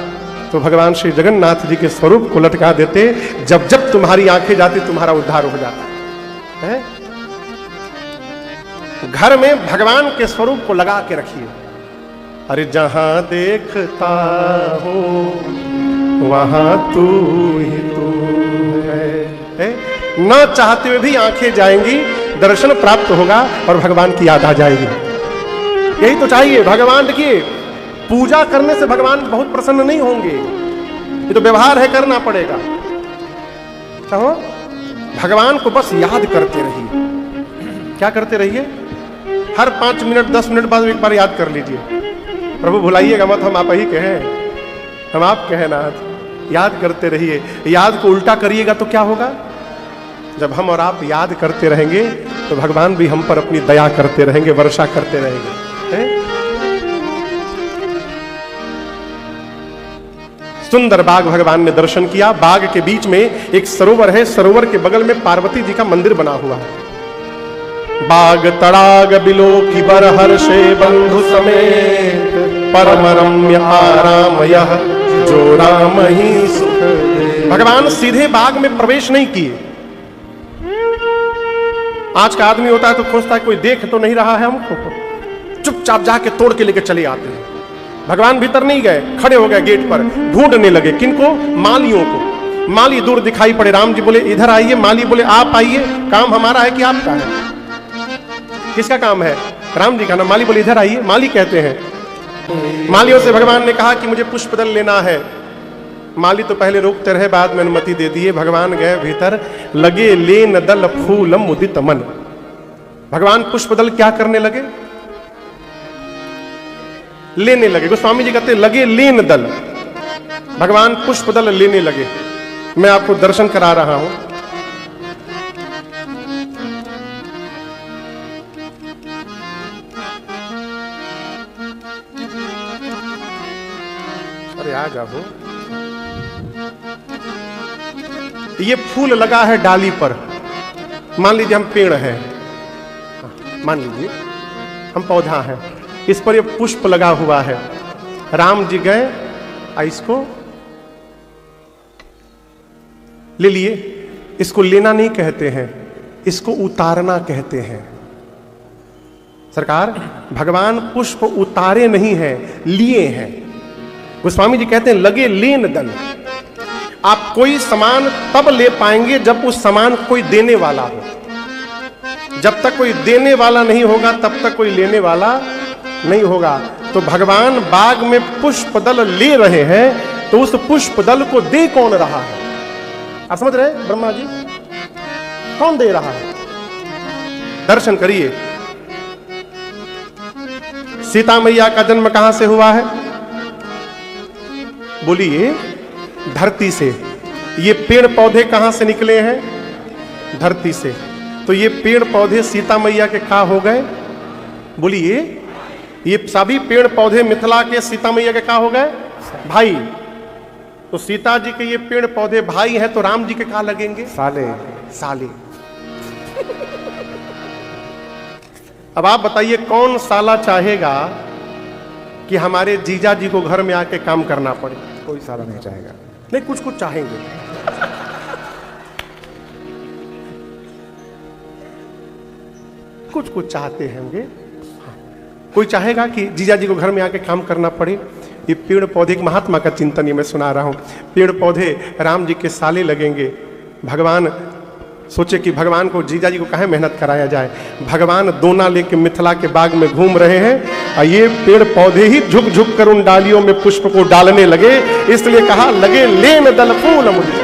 तो भगवान श्री जगन्नाथ जी के स्वरूप को लटका देते। जब जब तुम्हारी आंखें जाती तुम्हारा उद्धार हो जाता है। घर में भगवान के स्वरूप को लगा के रखिए। अरे जहां देखता हूं वहां तू ही तू है। न चाहते हुए भी आंखें जाएंगी, दर्शन प्राप्त होगा और भगवान की याद आ जाएगी। यही तो चाहिए। भगवान देखिए, पूजा करने से भगवान बहुत प्रसन्न नहीं होंगे, ये तो व्यवहार है, करना पड़ेगा। चाहो भगवान को बस याद करते रहिए। क्या करते रहिए? हर 5 मिनट 10 मिनट बाद एक बार याद कर लीजिए। प्रभु भुलाइएगा मत, हम आप ही के हैं, हम आपके हैं नाथ। याद करते रहिए। याद को उल्टा करिएगा तो क्या होगा? जब हम और आप याद करते रहेंगे तो भगवान भी हम पर अपनी दया करते रहेंगे, वर्षा करते रहेंगे। सुंदर बाग भगवान ने दर्शन किया। बाग के बीच में एक सरोवर है, सरोवर के बगल में पार्वती जी का मंदिर बना हुआ है। बाग तड़ाग बिलो की बरहर से बंधु समेत, परम रम्य आराम यह जो राम ही सुख दे। भगवान सीधे बाग में प्रवेश नहीं किए। आज का आदमी होता है तो खोजता है कोई देख तो नहीं रहा है हमको, चुपचाप जाके तोड़ के लेके चले आते हैं। भगवान भीतर नहीं गए, खड़े हो गए गेट पर, ढूंढने लगे। किनको? मालियों को। माली दूर दिखाई पड़े। राम जी बोले इधर आइए, माली बोले आप आइए, काम हमारा है कि आपका है? किसका काम है? राम जी का ना। माली बोले इधर आइए, माली कहते हैं। मालियों से भगवान ने कहा कि मुझे पुष्पदल लेना है। माली तो पहले रोकते रहे, बाद में अनुमति दे दिए। भगवान गए भीतर, लगे लेन दल फूलम मुदित मन। भगवान पुष्पदल क्या करने लगे? लेने लगे। गोस्वामी जी कहते लगे लेन दल, भगवान पुष्पदल लेने लगे। मैं आपको दर्शन करा रहा हूं। अरे आ जाओ। ये फूल लगा है डाली पर। मान लीजिए हम पेड़ हैं, मान लीजिए हम पौधा हैं, इस पर ये पुष्प लगा हुआ है। राम जी गए, इसको ले लिए। इसको लेना नहीं कहते हैं, इसको उतारना कहते हैं। सरकार, भगवान पुष्प उतारे नहीं हैं, लिए हैं। गोस्वामी जी कहते हैं लगे लेन दल। आप कोई सामान तब ले पाएंगे जब उस सामान कोई देने वाला हो। जब तक कोई देने वाला नहीं होगा तब तक कोई लेने वाला नहीं होगा। तो भगवान बाग में पुष्प दल ले रहे हैं, तो उस पुष्प दल को दे कौन रहा है? आप समझ रहे हैं? ब्रह्मा जी कौन दे रहा है? दर्शन करिए। सीता मैया का जन्म कहां से हुआ है? बोलिए धरती से। ये पेड़ पौधे कहां से निकले हैं? धरती से। तो ये पेड़ पौधे सीता मैया के का हो गए? बोलिए ये सभी पेड़ पौधे मिथिला के सीता मैया के का हो गए? भाई। तो सीता जी के ये पेड़ पौधे भाई हैं, तो राम जी के का लगेंगे? साले। साले। अब आप बताइए कौन साला चाहेगा कि हमारे जीजा जी को घर में आके काम करना पड़े? कोई साला नहीं चाहेगा। नहीं, कुछ कुछ चाहेंगे। कुछ कुछ चाहते होंगे। कोई चाहेगा कि जीजा जी को घर में आके काम करना पड़े? ये पेड़ पौधे, एक महात्मा का चिंतन ये मैं सुना रहा हूं। पेड़ पौधे राम जी के साले लगेंगे। भगवान सोचे कि भगवान को, जीजा जी को काहे मेहनत कराया जाए। भगवान दोना लेके मिथिला के बाग में घूम रहे हैं और ये पेड़ पौधे ही झुक झुक कर उन डालियों में पुष्प को डालने लगे। इसलिए कहा लगे लेन दल फूल मुझे।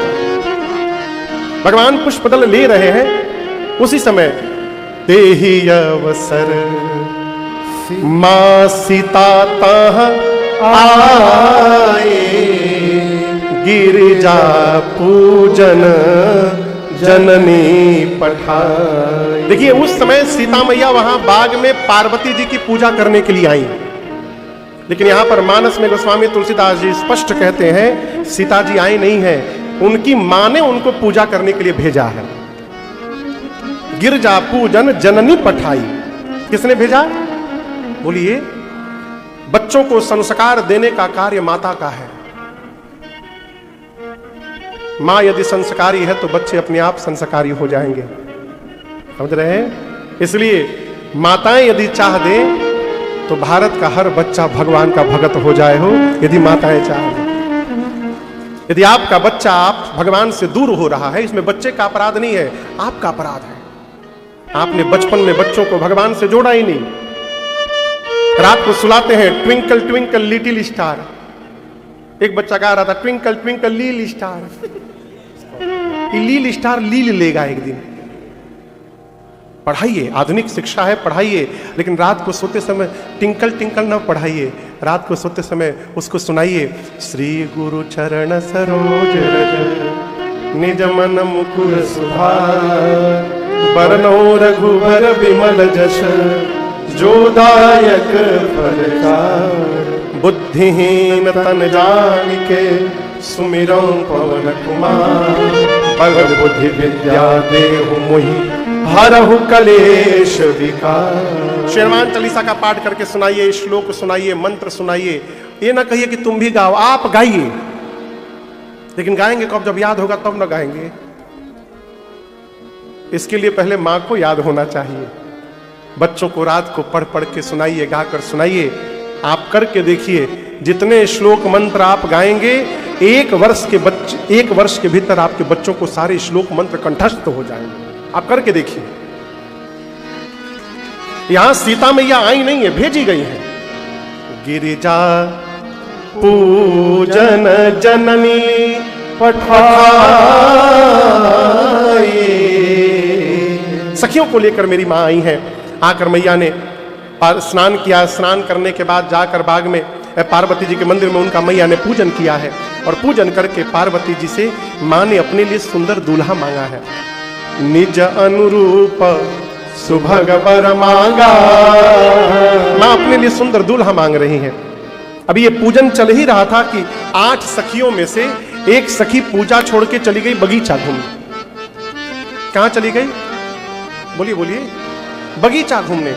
भगवान पुष्प दल ले रहे हैं। उसी समय तेहि अवसर मां सीता ताह आए, गिरिजा पूजन जननी पठाई। देखिए उस समय सीता मैया वहां बाग में पार्वती जी की पूजा करने के लिए आई। लेकिन यहां पर मानस में गोस्वामी तुलसीदास जी स्पष्ट कहते हैं सीता जी आई नहीं है, उनकी मां ने उनको पूजा करने के लिए भेजा है। गिरजा पूजन जननी पठाई। किसने भेजा? बोलिए बच्चों को संस्कार देने का कार्य माता का है। मां यदि संस्कारी है तो बच्चे अपने आप संस्कारी हो जाएंगे। समझ रहे हैं? इसलिए माताएं यदि चाह दें तो भारत का हर बच्चा भगवान का भगत हो जाए हो, यदि माताएं चाह दें। यदि आपका बच्चा आप भगवान से दूर हो रहा है, इसमें बच्चे का अपराध नहीं है, आपका अपराध है। आपने बचपन में बच्चों को भगवान से जोड़ा ही नहीं। रात को सुलाते हैं ट्विंकल ट्विंकल लिटिल स्टार। एक बच्चा गा रहा था ट्विंकल ट्विंकल लील स्टार। लील स्टार लील लेगा एक दिन। पढ़ाइए, आधुनिक शिक्षा है, पढ़ाइए, लेकिन रात को सोते समय टिंकल टिंकल ना पढ़ाइए। रात को सोते समय उसको सुनाइए श्री गुरु चरण सरोज रज निज मन मुकुर सुधार, बरनौ रघुबर विमल जस जो दायक फलचार। बुद्धिहीन तन जानिके सुमिरौ पवन कुमार, बल बुद्धि विद्या देहु मोहि हरहु कलेश विकार। श्रीमान चालीसा का पाठ करके सुनाइए, श्लोक सुनाइए, मंत्र सुनाइए। ये ना कहिए कि तुम भी गाओ, आप गाइए, लेकिन गाएंगे कब? जब याद होगा तब ना गाएंगे। इसके लिए पहले मां को याद होना चाहिए। बच्चों को रात को पढ़ पढ़ के सुनाइए, गाकर सुनाइए। आप करके देखिए, जितने श्लोक मंत्र आप गाएंगे, एक वर्ष के भीतर आपके बच्चों को सारे श्लोक मंत्र कंठस्थ हो जाएंगे। आप करके देखिए। यहां सीता मैया आई नहीं है, भेजी गई है। गिरिजा पूजन जननी पठाई। सखियों को लेकर मेरी मां आई है। आकर मैया ने स्नान किया। स्नान करने के बाद जाकर बाग में पार्वती जी के मंदिर में उनका मैया ने पूजन किया है। और पूजन करके पार्वती जी से मां ने अपने लिए सुंदर दूल्हा मांगा है। निज अनुरूप सुभग वर मांगा। मां अपने लिए सुंदर दूल्हा मांग रही हैं। अभी ये पूजन चल ही रहा था कि 8 सखियों में से एक सखी पूजा छोड़ के चली गई बगीचा घूमने। कहां चली गई? बोलिए बोलिए। बगीचा घूमने।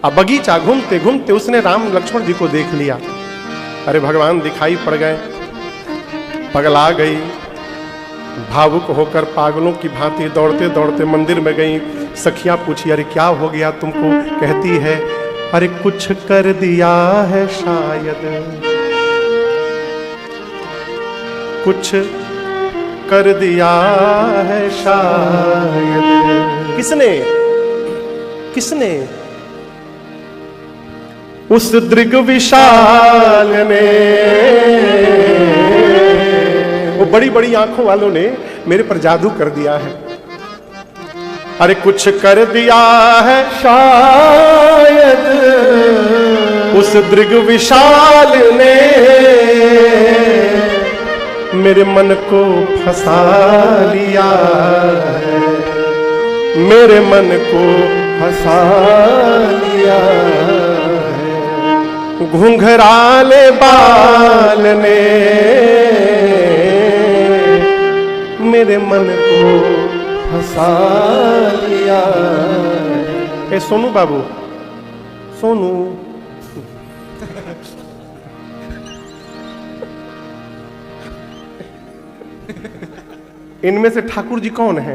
अब बगीचा घूमते घूमते उसने राम लक्ष्मण जी को देख लिया। अरे भगवान दिखाई पड़ गए, पगला गई। भावुक होकर पागलों की भांति दौड़ते दौड़ते मंदिर में गई। सखियां पूछी अरे क्या हो गया तुमको? कहती है अरे कुछ कर दिया है शायद, कुछ कर दिया है शायद। किसने? किसने? उस दृग विशाल ने, वो बड़ी बड़ी आंखों वालों ने मेरे पर जादू कर दिया है। अरे कुछ कर दिया है शायद उस दृग विशाल ने, मेरे मन को फंसा लिया है, मेरे मन को फंसा लिया है, घुंघराले बाल ने मेरे मन को फंसा लिया है। ए सोनू बाबू, सोनू, इनमें से ठाकुर जी कौन है?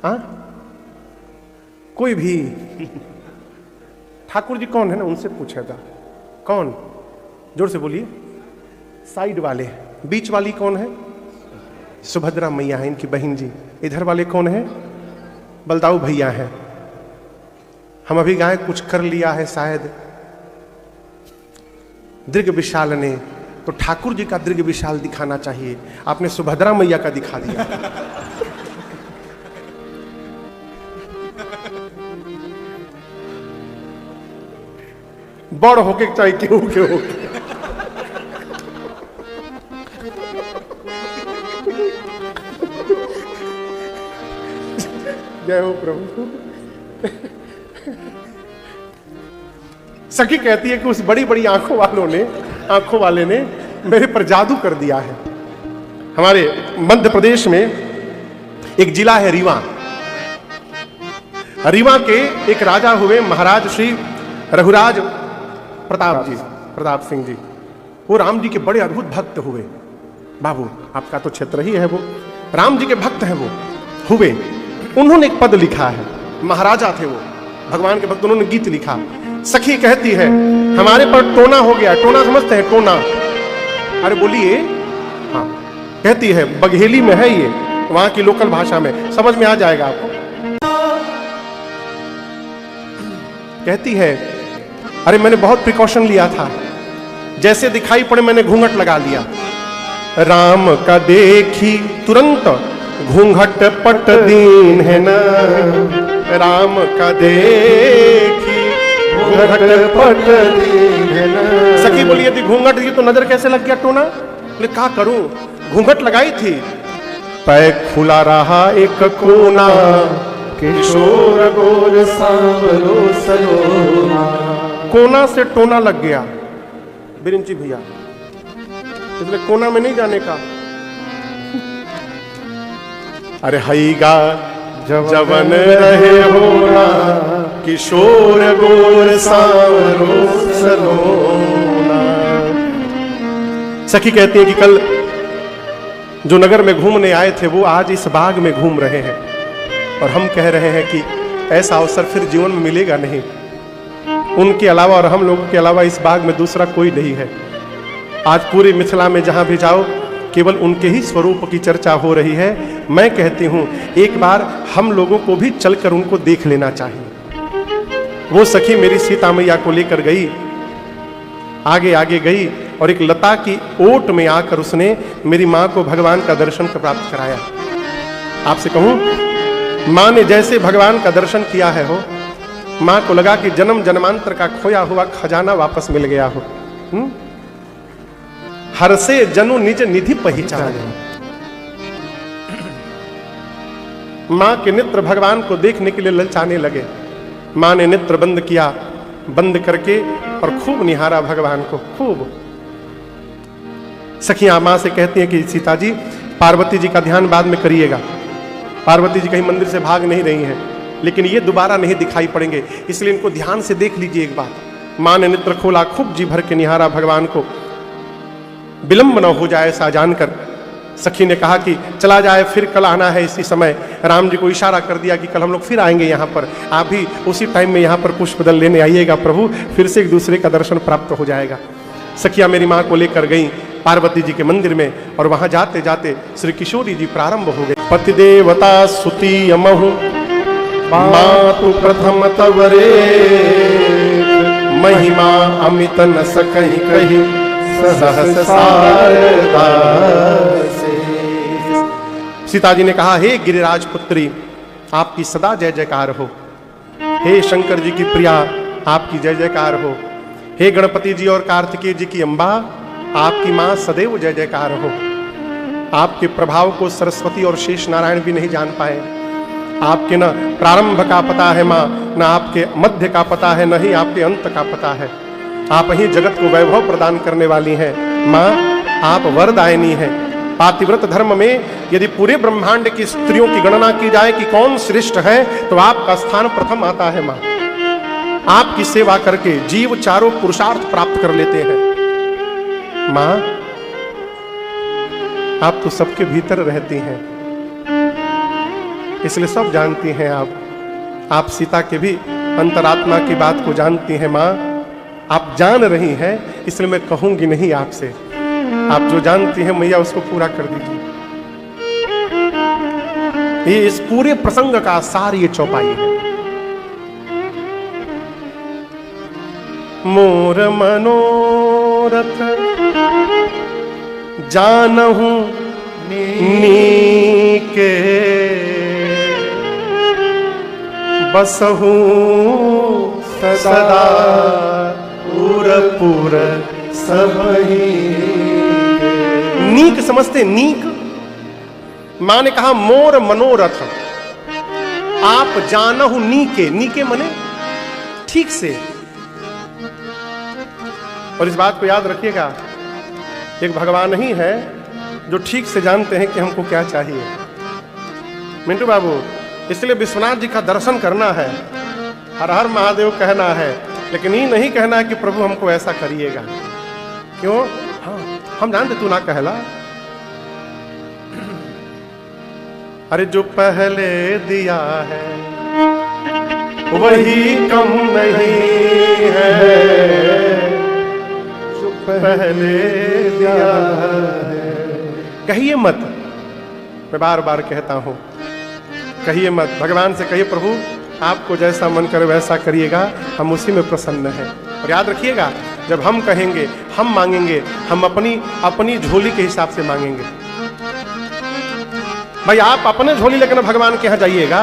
हाँ, कोई भी ठाकुर जी कौन है ना, उनसे पूछेगा कौन, जोर से बोलिए। साइड वाले, बीच वाली कौन है? सुभद्रा मैया है, इनकी बहन जी। इधर वाले कौन है? बलदाऊ भैया हैं। हम अभी गाय कुछ कर लिया है शायद दीर्घ विशाल ने, तो ठाकुर जी का दीर्घ विशाल दिखाना चाहिए, आपने सुभद्रा मैया का दिखा दिया। बड़ होके चाहे क्यों क्यों जय हो प्रभु। सखी कहती है कि उस बड़ी बड़ी आंखों वाले ने मेरे पर जादू कर दिया है। हमारे मध्य प्रदेश में एक जिला है रीवा। रीवा के एक राजा हुए महाराज श्री रघुराज प्रताप सिंह जी। वो राम जी के बड़े अद्भुत भक्त हुए। बाबू, आपका तो क्षेत्र ही है, वो राम जी के भक्त हैं वो हुए। उन्होंने एक पद लिखा है, महाराजा थे वो, भगवान के भक्त, उन्होंने गीत लिखा। सखी कहती है हमारे पर टोना हो गया। टोना समझते हैं? टोना, अरे बोलिए। हाँ, कहती है बघेली में है ये, वहां की लोकल भाषा में, समझ में आ जाएगा आपको। कहती है अरे मैंने बहुत प्रिकॉशन लिया था, जैसे दिखाई पड़े मैंने घूंघट लगा लिया। राम का देखी तुरंत घूंघट पट दीन है ना, राम का देखी घूंघट पट दीन है ना। सखी बोली यदि घूंघट दी तो नजर कैसे लग गया टोना? बोले क्या करूं, घूंघट लगाई थी। पैर खुला रहा एक कोना, किशोर गोर सांवरो सलोना। कोना से टोना लग गया। बिरिंची भैया, इसलिए कोना में नहीं जाने का। अरे हईगा जवन रहे होना, किशोर गोर सांवरो सलोना। सखी कहती है कि कल जो नगर में घूमने आए थे वो आज इस बाग में घूम रहे हैं, और हम कह रहे हैं कि ऐसा अवसर फिर जीवन में मिलेगा नहीं। उनके अलावा और हम लोगों के अलावा इस बाग में दूसरा कोई नहीं है। आज पूरी मिथिला में जहां भी जाओ केवल उनके ही स्वरूप की चर्चा हो रही है। मैं कहती हूं एक बार हम लोगों को भी चलकर उनको देख लेना चाहिए। वो सखी मेरी सीता मैया को लेकर गई, आगे आगे गई, और एक लता की ओट में आकर उसने मेरी मां को भगवान का दर्शन प्राप्त कराया। आपसे कहूं, मां ने जैसे भगवान का दर्शन किया है हो, मां को लगा कि जन्म जन्मांतर का खोया हुआ खजाना वापस मिल गया हो। हर से जनु निज निधि पहचाने। मां के नेत्र भगवान को देखने के लिए ललचाने लगे। मां ने नेत्र बंद किया, बंद करके और खूब निहारा भगवान को, खूब। सखियां मां से कहती हैं कि सीता जी, पार्वती जी का ध्यान बाद में करिएगा। पार्वती जी कहीं मंदिर से भाग नहीं रही हैं, लेकिन ये दोबारा नहीं दिखाई पड़ेंगे, इसलिए इनको ध्यान से देख लीजिए एक बार। मां ने नेत्र खोला, खूब जी भर के निहारा भगवान को। विलंब न हो जाए ऐसा जानकर सखी ने कहा कि चला जाए, फिर कल आना है इसी समय। राम जी को इशारा कर दिया कि कल हम लोग फिर आएंगे यहाँ पर, आप भी उसी टाइम में यहाँ पर पुष्प दल लेने आइएगा प्रभु, फिर से एक दूसरे का दर्शन प्राप्त हो जाएगा। सखिया मेरी माँ को लेकर गई पार्वती जी के मंदिर में, और वहां जाते जाते श्री किशोरी जी प्रारंभ हो गए। पति देवता सुती अमहु मातु प्रथम तवरे, महिमा अमित न सकहि कहि सहस शारदा से। सीता जी ने कहा, हे गिरिराज पुत्री, आपकी सदा जय जयकार हो। हे शंकर जी की प्रिया, आपकी जय जयकार हो। हे गणपति जी और कार्तिकेय जी की अम्बा, आपकी मां सदैव जय जयकार हो। आपके प्रभाव को सरस्वती और शेष नारायण भी नहीं जान पाए। आपके न प्रारंभ का पता है माँ, न आपके मध्य का पता है, न ही आपके अंत का पता है। आप ही जगत को वैभव प्रदान करने वाली हैं माँ, आप वरदायिनी हैं। पातिव्रत धर्म में यदि पूरे ब्रह्मांड की स्त्रियों की गणना की जाए कि कौन श्रेष्ठ है, तो आपका स्थान प्रथम आता है माँ। आपकी सेवा करके जीव चारों पुरुषार्थ प्राप्त कर लेते हैं माँ। आप तो सबके भीतर रहती हैं, इसलिए सब जानती हैं आप सीता के भी अंतरात्मा की बात को जानती हैं माँ। आप जान रही हैं, इसलिए मैं कहूंगी नहीं आपसे। आप जो जानती हैं मैया उसको पूरा कर दीजिए। ये इस पूरे प्रसंग का सार ये चौपाई है। मोर मनोरथ जानहूं नीके, बसहूं सदा पूर सबही। नीक समझते, नीक मां ने कहा मोर मनोरथ आप जानहु नीके। नीके मने ठीक से। और इस बात को याद रखिएगा, एक भगवान ही है जो ठीक से जानते हैं कि हमको क्या चाहिए। मिंटू बाबू, इसलिए विश्वनाथ जी का दर्शन करना है, हर हर महादेव कहना है, लेकिन ये नहीं कहना है कि प्रभु हमको ऐसा करिएगा। क्यों? हाँ, हम जानते तू ना कहला। अरे जो पहले दिया है वही कम नहीं है, जो पहले दिया है। कहिए मत, मैं बार बार कहता हूं, कहिए मत। भगवान से कहिए प्रभु आपको जैसा मन करे वैसा करिएगा, हम उसी में प्रसन्न हैं। और याद रखिएगा, जब हम कहेंगे, हम मांगेंगे, हम अपनी झोली के हिसाब से मांगेंगे। भाई आप अपने झोली लेकर भगवान के यहाँ जाइएगा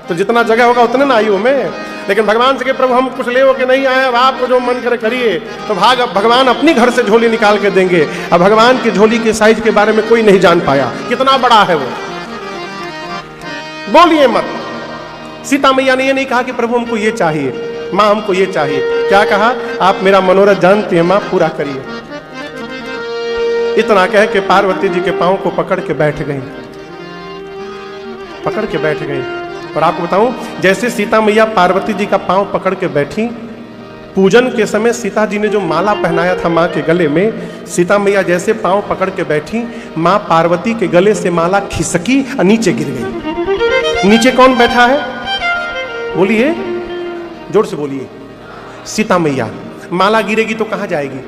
तो जितना जगह होगा उतने ना आयु में। लेकिन भगवान से कहे प्रभु हम कुछ ले हो के नहीं आए, अब आपको जो मन करे करिए, तो भगवान अपनी घर से झोली निकाल के देंगे। अब भगवान की झोली के साइज के बारे में कोई नहीं जान पाया कितना बड़ा है वो। बोलिए मत। सीता मैया ने ये नहीं कहा कि प्रभु हमको ये चाहिए, माँ हमको ये चाहिए। क्या कहा? आप मेरा मनोरथ जानती हैं माँ, पूरा करिए। इतना कह के पार्वती जी के पांव को पकड़ के बैठ गई, पकड़ के बैठ गई। और आपको बताऊं, जैसे सीता मैया पार्वती जी का पांव पकड़ के बैठी, पूजन के समय सीता जी ने जो माला पहनाया था माँ के गले में, सीता मैया जैसे पांव पकड़ के बैठी, माँ पार्वती के गले से माला खिसकी और नीचे गिर गई। नीचे कौन बैठा है? बोलिए, जोर से बोलिए। सीता मैया। माला गिरेगी तो कहां जाएगी?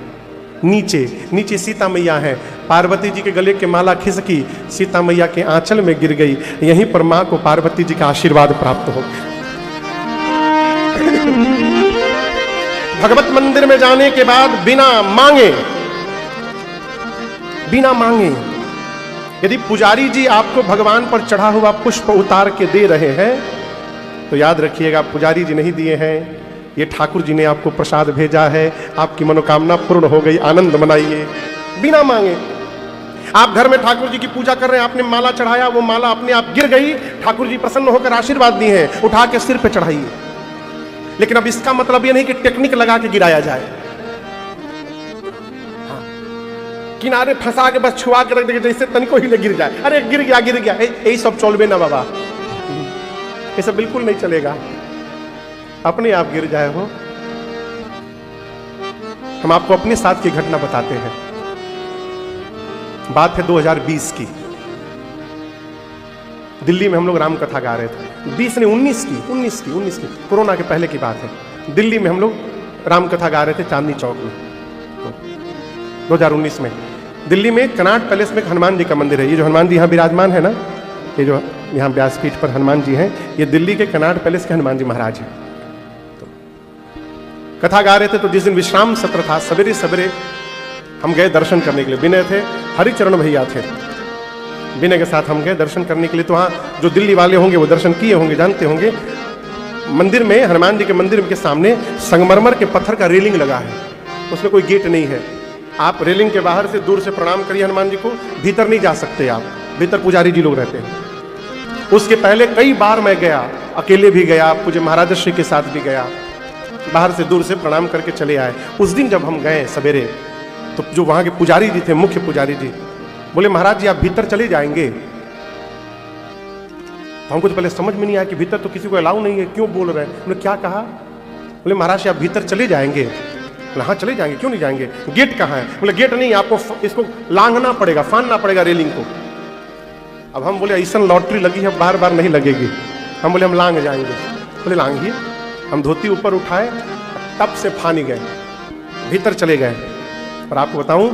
नीचे। नीचे सीता मैया है। पार्वती जी के गले के माला खिसकी, सीता मैया के आंचल में गिर गई। यहीं पर मां को पार्वती जी का आशीर्वाद प्राप्त हो गया। भगवत मंदिर में जाने के बाद बिना मांगे यदि पुजारी जी आपको भगवान पर चढ़ा हुआ पुष्प उतार के दे रहे हैं, तो याद रखिएगा पुजारी जी नहीं दिए हैं, ये ठाकुर जी ने आपको प्रसाद भेजा है। आपकी मनोकामना पूर्ण हो गई, आनंद मनाइए बिना मांगे। आप घर में ठाकुर जी की पूजा कर रहे हैं, आपने माला चढ़ाया, वो माला अपने आप गिर गई, ठाकुर जी प्रसन्न होकर आशीर्वाद दिए हैं, उठा के सिर पे चढ़ाइए। लेकिन अब इसका मतलब ये नहीं कि टेक्निक लगा के गिराया जाए, हाँ, किनारे फंसा के बस छुआ के रख देंगे, जैसे तनिको ही गिर जाए, अरे गिर गया यही सब चलबे ना बाबा, ये सब बिल्कुल नहीं चलेगा। अपने आप गिर जाए हो। हम आपको अपने साथ की घटना बताते हैं। बात है 2020 की। दिल्ली में हम लोग राम कथा गा रहे थे। 19 की कोरोना के पहले की बात है। दिल्ली में हम लोग राम कथा गा रहे थे चांदनी चौक में 2019 में। दिल्ली में कनॉट पैलेस में हनुमान जी का मंदिर है। ये जो हनुमान जी यहाँ विराजमान है ना, ये जो यहाँ व्यासपीठ पर हनुमान जी हैं, ये दिल्ली के कनॉट पैलेस के हनुमान जी महाराज हैं। तो कथा गा रहे थे, तो जिस दिन विश्राम सत्र था, सवेरे सवेरे हम गए दर्शन करने के लिए। विनय थे, हरिचरण भैया थे, विनय के साथ हम गए दर्शन करने के लिए। तो वहाँ जो दिल्ली वाले होंगे वो दर्शन किए होंगे, जानते होंगे, मंदिर में, हनुमान जी के मंदिर के सामने संगमरमर के पत्थर का रेलिंग लगा है, उसमें कोई गेट नहीं है। आप रेलिंग के बाहर से दूर से प्रणाम करिए हनुमान जी को, भीतर नहीं जा सकते आप, भीतर पुजारी जी लोग रहते हैं। उसके पहले कई बार मैं गया, अकेले भी गया, पूज्य महाराज श्री के साथ भी गया, बाहर से दूर से प्रणाम करके चले आए। उस दिन जब हम गए सवेरे, तो जो वहां के पुजारी जी थे, मुख्य पुजारी जी, बोले महाराज जी आप भीतर चले जाएंगे। तो हमको तो पहले समझ में नहीं आया कि भीतर तो किसी को अलाउ नहीं है, क्यों बोल रहे हैं। उन्होंने क्या कहा? बोले महाराज जी आप भीतर चले जाएंगे। हाँ चले जाएंगे, क्यों नहीं जाएंगे, गेट कहाँ है? बोले गेट नहीं, आपको इसको लांघना पड़ेगा, फानना पड़ेगा रेलिंग को। अब हम बोले ऐसा लॉटरी लगी है, बार बार नहीं लगेगी। हम बोले हम लांघ जाएंगे। बोले लांघिए। हम धोती ऊपर उठाए, तब से फानी गए, भीतर चले गए। और आपको बताऊं,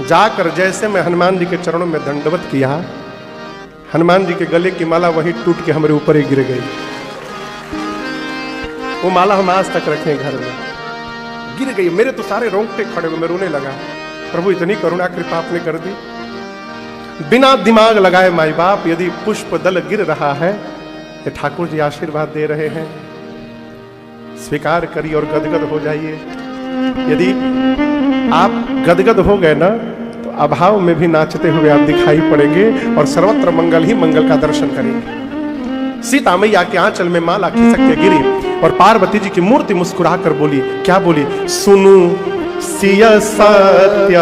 जाकर जैसे मैं हनुमान जी के चरणों में दंडवत किया, हनुमान जी के गले की माला वहीं टूट के हमारे ऊपर ही गिर गई। वो माला हम आज तक रखे घर में, गिर गई। मेरे तो सारे रोंगटे खड़े हुए, मैं रोने लगा। प्रभु इतनी करुणा कृपा आपने कर दी। बिना दिमाग लगाए माई बाप यदि पुष्प दल गिर रहा है, ये ठाकुर जी आशीर्वाद दे रहे हैं, स्वीकार करिए और गदगद हो जाइए। यदि आप गदगद हो गए ना, तो अभाव में भी नाचते हुए आप दिखाई पड़ेंगे और सर्वत्र मंगल ही मंगल का दर्शन करेंगे। सीता मैया के आंचल में माला खिसक के गिरी और पार्वती जी की मूर्ति मुस्कुरा कर बोली, क्या बोली? सुनु सिय सत्य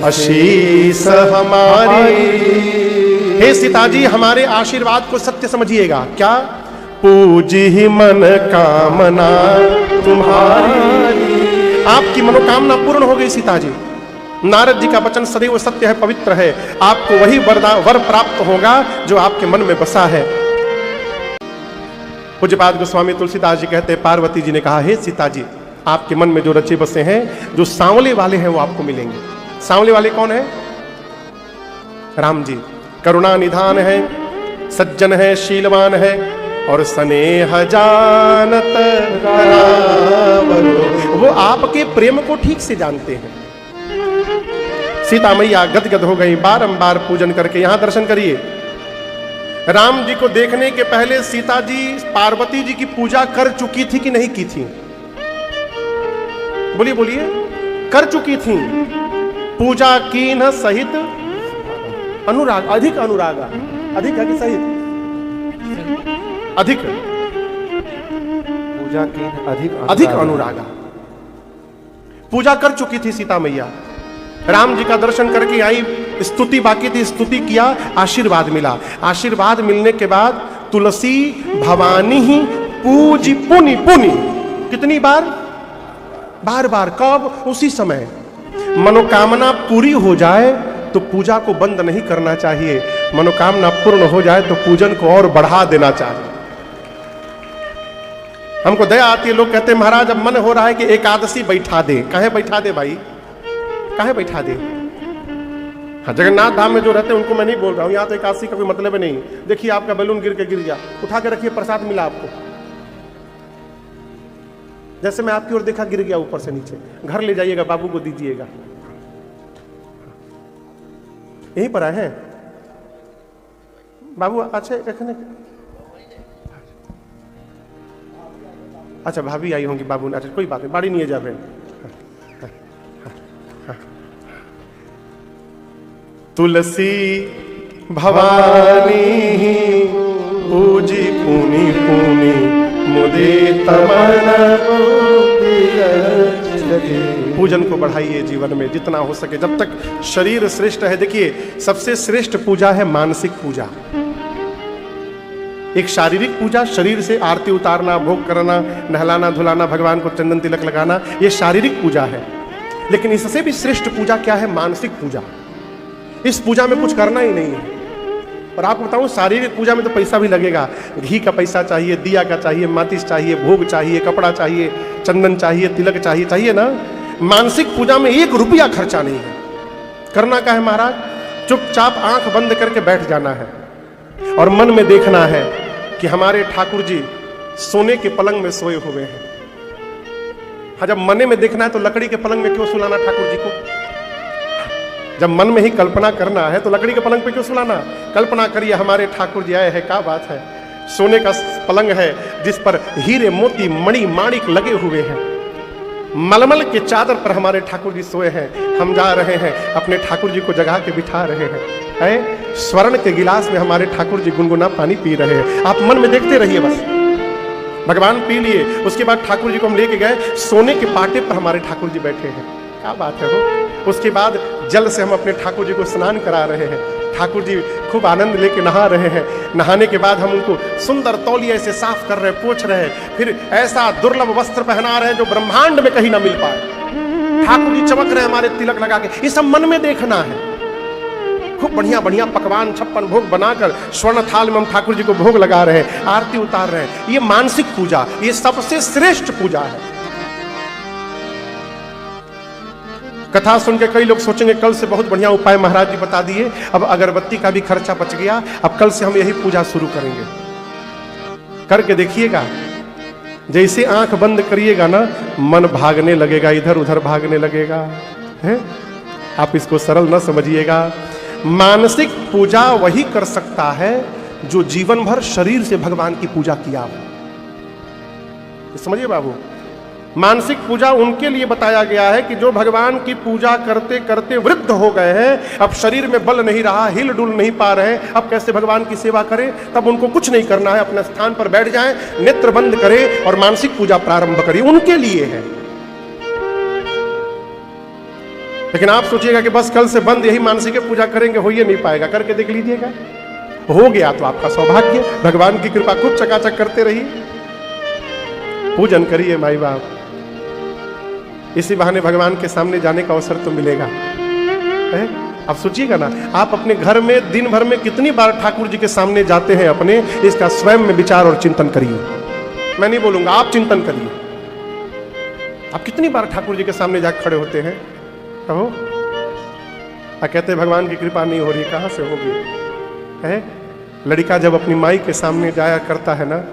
आशीष हमारी। हे सीता जी हमारे आशीर्वाद को सत्य समझिएगा। क्या? पूजी मन कामना तुम्हारी। आपकी मनोकामना पूर्ण हो गई सीता जी। नारद जी का वचन सदैव सत्य है, पवित्र है। आपको वही वर प्राप्त होगा जो आपके मन में बसा है। पूज्यपाद गोस्वामी तुलसीदास जी कहते हैं, पार्वती जी ने कहा, हे सीता जी आपके मन में जो रचे बसे हैं, जो सांवले वाले हैं वो आपको मिलेंगे। सांवले वाले कौन है? राम जी। करुणा निधान है, सज्जन है, शीलवान है और स्नेह जानत वो आपके प्रेम को ठीक से जानते हैं। सीता मैया गदगद हो गई, बारंबार पूजन करके। यहां दर्शन करिए, राम जी को देखने के पहले सीता जी पार्वती जी की पूजा कर चुकी थी कि नहीं की थी? बोलिए बोलिए, कर चुकी थी। पूजा की न सहित अनुराग, अधिक अनुरागा, अधिक है कि सहित? अधिक पूजा की अधिक अनुरागा। पूजा कर चुकी थी सीता मैया। राम जी का दर्शन करके आई, स्तुति बाकी थी, स्तुति किया, आशीर्वाद मिला। आशीर्वाद मिलने के बाद तुलसी भवानी ही पूजी पुनि पुनि। कितनी बार? बार बार। कब? उसी समय। मनोकामना पूरी हो जाए तो पूजा को बंद नहीं करना चाहिए, मनोकामना पूर्ण हो जाए तो पूजन को और बढ़ा देना चाहिए। हमको दया आती है, लोग कहते हैं महाराज अब मन हो रहा है कि एकादशी बैठा दे। कहे बैठा दे भाई, कहे बैठा दे? हाँ, जगन्नाथ धाम में जो रहते हैं उनको मैं नहीं बोल रहा हूं, यहां तो एकादशी का कोई मतलब नहीं। देखिए आपका बैलून गिर गया, उठा के रखिए, प्रसाद मिला आपको। जैसे मैं आपकी ओर देखा, गिर गया ऊपर से नीचे, घर ले जाइएगा, बाबू को दीजिएगा। यहीं पर आए हैं बाबू? अच्छा रखने, अच्छा भाभी आई होंगी बाबू। अच्छा कोई बात नहीं, बाड़ी नहीं है जा। तुलसी भवानी पूजी पुनि पुनि मुदित मन। पूजन को बढ़ाइए जीवन में जितना हो सके, जब तक शरीर श्रेष्ठ है। देखिए सबसे श्रेष्ठ पूजा है मानसिक पूजा। एक शारीरिक पूजा, शरीर से आरती उतारना, भोग करना, नहलाना धुलाना, भगवान को चंदन तिलक लगाना, ये शारीरिक पूजा है। लेकिन इससे भी श्रेष्ठ पूजा क्या है? मानसिक पूजा। इस पूजा में कुछ करना ही नहीं है। और आपको बताऊं, शारीरिक पूजा में तो पैसा भी लगेगा, घी का पैसा चाहिए, दिया का चाहिए, माचिस चाहिए, भोग चाहिए, कपड़ा चाहिए, चंदन चाहिए, तिलक चाहिए, चाहिए ना। मानसिक पूजा में 1 रुपया खर्चा नहीं है। करना क्या है महाराज? चुपचाप आंख बंद करके बैठ जाना है और मन में देखना है कि हमारे ठाकुर जी सोने के पलंग में सोए हुए हैं। हाँ, जब मन में देखना है तो लकड़ी के पलंग में क्यों सुलाना ठाकुर जी को? जब मन में ही कल्पना करना है तो लकड़ी के पलंग पे क्यों सुलाना? कल्पना करिए हमारे ठाकुर जी आए हैं, क्या बात है। सोने का पलंग है जिस पर हीरे मोती मणि माणिक लगे हुए हैं। मलमल के चादर पर हमारे ठाकुर जी सोए हैं, हम जा रहे हैं अपने ठाकुर जी को जगा के बिठा रहे हैं। स्वर्ण के गिलास में हमारे ठाकुर जी गुनगुना पानी पी रहे हैं। आप मन में देखते रहिए बस। भगवान पी लिए, उसके बाद ठाकुर जी को हम लेके गए, सोने के पाटे पर हमारे ठाकुर जी बैठे हैं। क्या बात है वो। उसके बाद जल से हम अपने ठाकुर जी को स्नान करा रहे हैं। ठाकुर जी खूब आनंद लेके नहा रहे हैं। नहाने के बाद हम उनको सुंदर तौलिए से साफ कर रहे हैं, पोंछ रहे हैं, फिर ऐसा दुर्लभ वस्त्र पहना रहे हैं जो ब्रह्मांड में कहीं ना मिल पाए। ठाकुर जी चमक रहे हैं हमारे तिलक लगा के। ये सब मन में देखना है। खूब बढ़िया बढ़िया पकवान 56 भोग बनाकर स्वर्ण थाल में हम ठाकुर जी को भोग लगा रहे हैं, आरती उतार रहे हैं। ये मानसिक पूजा, ये सबसे श्रेष्ठ पूजा है। कथा सुन के कई लोग सोचेंगे कल से बहुत बढ़िया उपाय महाराज जी बता दिए, अब अगरबत्ती का भी खर्चा बच गया, अब कल से हम यही पूजा शुरू करेंगे। करके देखिएगा, जैसे आंख बंद करिएगा ना, मन भागने लगेगा, इधर उधर भागने लगेगा है? आप इसको सरल न समझिएगा। मानसिक पूजा वही कर सकता है जो जीवन भर शरीर से भगवान की पूजा किया हो। समझिए बाबू, मानसिक पूजा उनके लिए बताया गया है कि जो भगवान की पूजा करते करते वृद्ध हो गए हैं, अब शरीर में बल नहीं रहा, हिल डुल नहीं पा रहे हैं, अब कैसे भगवान की सेवा करें। तब उनको कुछ नहीं करना है, अपने स्थान पर बैठ जाएं, नेत्र बंद करें और मानसिक पूजा प्रारंभ करिए। उनके लिए है। लेकिन आप सोचिएगा कि बस कल से बंद यही मानसिक पूजा करेंगे, हो ही नहीं पाएगा। करके देख लीजिएगा, हो गया तो आपका सौभाग्य। भगवान की कृपा खूब चकाचक करते रहिए, पूजन करिए माई बाप। इसी बहाने भगवान के सामने जाने का अवसर तो मिलेगा है? अब सोचिएगा ना, आप अपने घर में दिन भर में कितनी बार ठाकुर जी के सामने जाते हैं अपने, इसका स्वयं में विचार और चिंतन करिए। मैं नहीं बोलूंगा, आप चिंतन करिए। आप कितनी बार ठाकुर जी के सामने जाकर खड़े होते हैं? कहो, कहते भगवान की कृपा नहीं हो रही, कहां से होगी है? लड़का जब अपनी माई के सामने जाया करता है ना,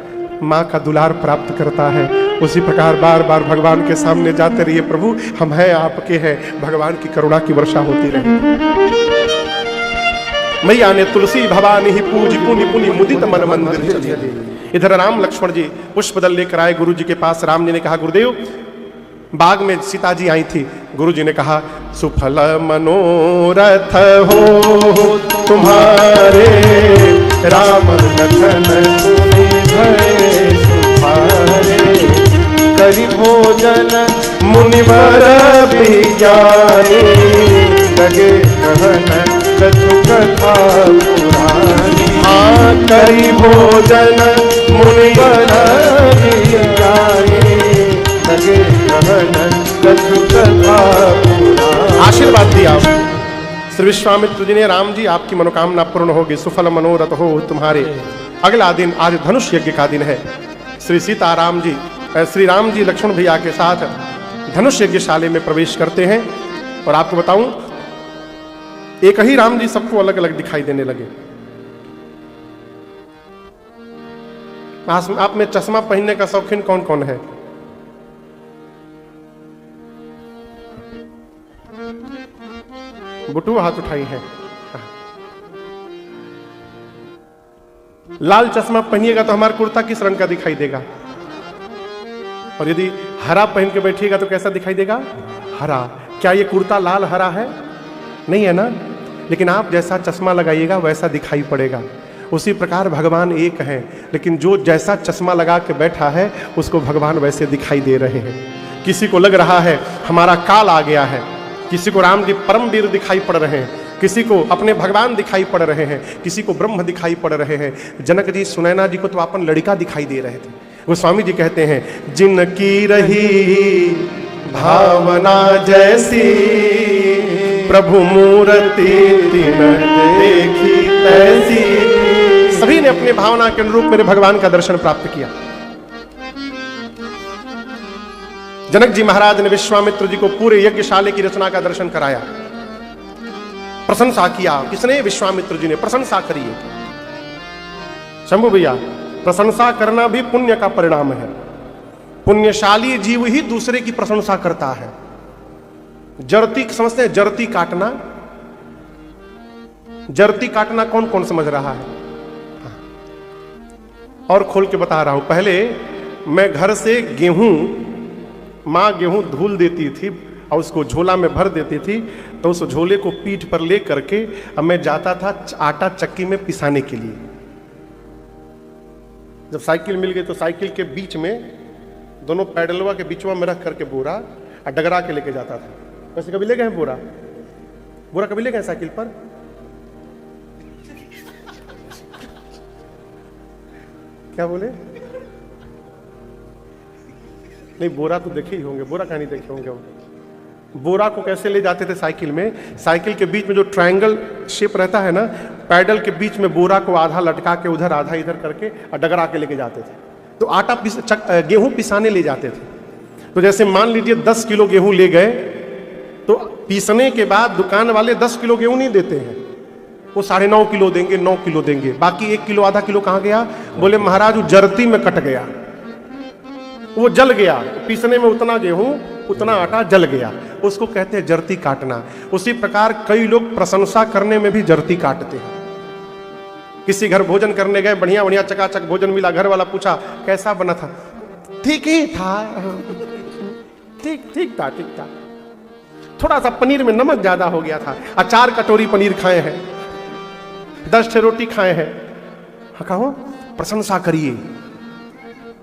माँ का दुलार प्राप्त करता है। उसी प्रकार बार बार भगवान के सामने जाते रहिए, प्रभु हम हैं आपके हैं, भगवान की करुणा की वर्षा होती रहे। मैया ने तुलसी भवानी ही पूज पुनि पुनि मुदित मन मंदिर चली। इधर राम लक्ष्मण जी पुष्पदल लेकर आए गुरु जी के पास। राम जी ने कहा, गुरुदेव बाग में सीता जी आई थी। गुरु जी ने कहा, सुफल मनोरथ हो तुम्हारे, राम लखन मुनि भय सुखारे, करि भोजन मुनिवर विज्ञानी, लगे कहन कछु कथा पुरानी। हाँ, करि भोजन मुनिवर विज्ञानी, लगे कहन कछु कथा पुरानी। आशीर्वाद दिया श्री विश्वामित्र जी ने, राम जी आपकी मनोकामना पूर्ण होगी, सुफल मनोरथ हो तुम्हारे। अगला दिन आज धनुष यज्ञ का दिन है। श्री सीताराम जी, श्री राम जी लक्ष्मण भैया के साथ धनुष यज्ञशाले में प्रवेश करते हैं। और आपको बताऊं, एक ही राम जी सबको अलग अलग दिखाई देने लगे। आप में चश्मा पहनने का शौकीन कौन कौन है? बुटू हाथ उठाई है। लाल चश्मा पहनिएगा तो हमारा कुर्ता किस रंग का दिखाई देगा? और यदि हरा पहन के बैठिएगा तो कैसा दिखाई देगा? हरा। क्या ये कुर्ता लाल हरा है? नहीं है ना। लेकिन आप जैसा चश्मा लगाइएगा वैसा दिखाई पड़ेगा। उसी प्रकार भगवान एक हैं, लेकिन जो जैसा चश्मा लगा के बैठा है उसको भगवान वैसे दिखाई दे रहे हैं। किसी को लग रहा है हमारा काल आ गया है, किसी को राम जी परम वीर दिखाई पड़ रहे हैं, किसी को अपने भगवान दिखाई पड़ रहे हैं, किसी को ब्रह्म दिखाई पड़ रहे हैं। जनक जी सुनैना जी को तो अपन लड़का दिखाई दे रहे थे। गोस्वामी जी कहते हैं, जिनकी रही भावना जैसी, प्रभु मूर्ति तिन देखी तैसी। सभी ने अपने भावना के अनुरूप मेरे भगवान का दर्शन प्राप्त किया। जनक जी महाराज ने विश्वामित्र जी को पूरे यज्ञशाले की रचना का दर्शन कराया, प्रशंसा किया। किसने? विश्वामित्र जी ने। प्रशंसा करिए शंभू भैया, प्रशंसा करना भी पुण्य का परिणाम है। पुण्यशाली जीव ही दूसरे की प्रशंसा करता है। जरती समझते हैं? जरती काटना, जरती काटना कौन कौन समझ रहा है? और खोल के बता रहा हूं। पहले मैं घर से गेहूं माँ गेहूं धूल देती थी और उसको झोला में भर देती थी, तो उस झोले को पीठ पर ले करके अब मैं जाता था आटा चक्की में पिसाने के लिए। जब साइकिल मिल गई तो साइकिल के बीच में दोनों पैडलवा के बीचवा में रख करके बोरा और डगरा के लेके जाता था। वैसे कभी ले गए हैं बोरा? बोरा कभी ले गए साइकिल पर? क्या बोले? नहीं, बोरा तो देखे ही होंगे, बोरा कहाँ नहीं देखे होंगे। बोरा को कैसे ले जाते थे साइकिल में? साइकिल के बीच में जो ट्रायंगल शेप रहता है ना, पैडल के बीच में बोरा को आधा लटका के उधर आधा इधर करके और डगरा के लेके जाते थे। तो आटा गेहूं पिसाने ले जाते थे। तो जैसे मान लीजिए 10 किलो गेहूं ले गए, तो पीसने के बाद दुकान वाले 10 किलो गेहूं नहीं देते हैं, वो 9.5 किलो देंगे, 9 किलो देंगे, बाकी 1 किलो आधा किलो कहाँ गया? बोले महाराज वो जरती में कट गया, वो जल गया। पीसने में उतना गेहूं उतना आटा जल गया, उसको कहते हैं जरती काटना। उसी प्रकार कई लोग प्रशंसा करने में भी जरती काटते हैं। किसी घर भोजन करने गए, बढ़िया बढ़िया चकाचक भोजन मिला, घर वाला पूछा कैसा बना था? ठीक ही था, ठीक था, थोड़ा सा पनीर में नमक ज्यादा हो गया था। 4 कटोरी पनीर खाए हैं, 10 रोटी खाए हैं। हाँ, कहो प्रशंसा करिए।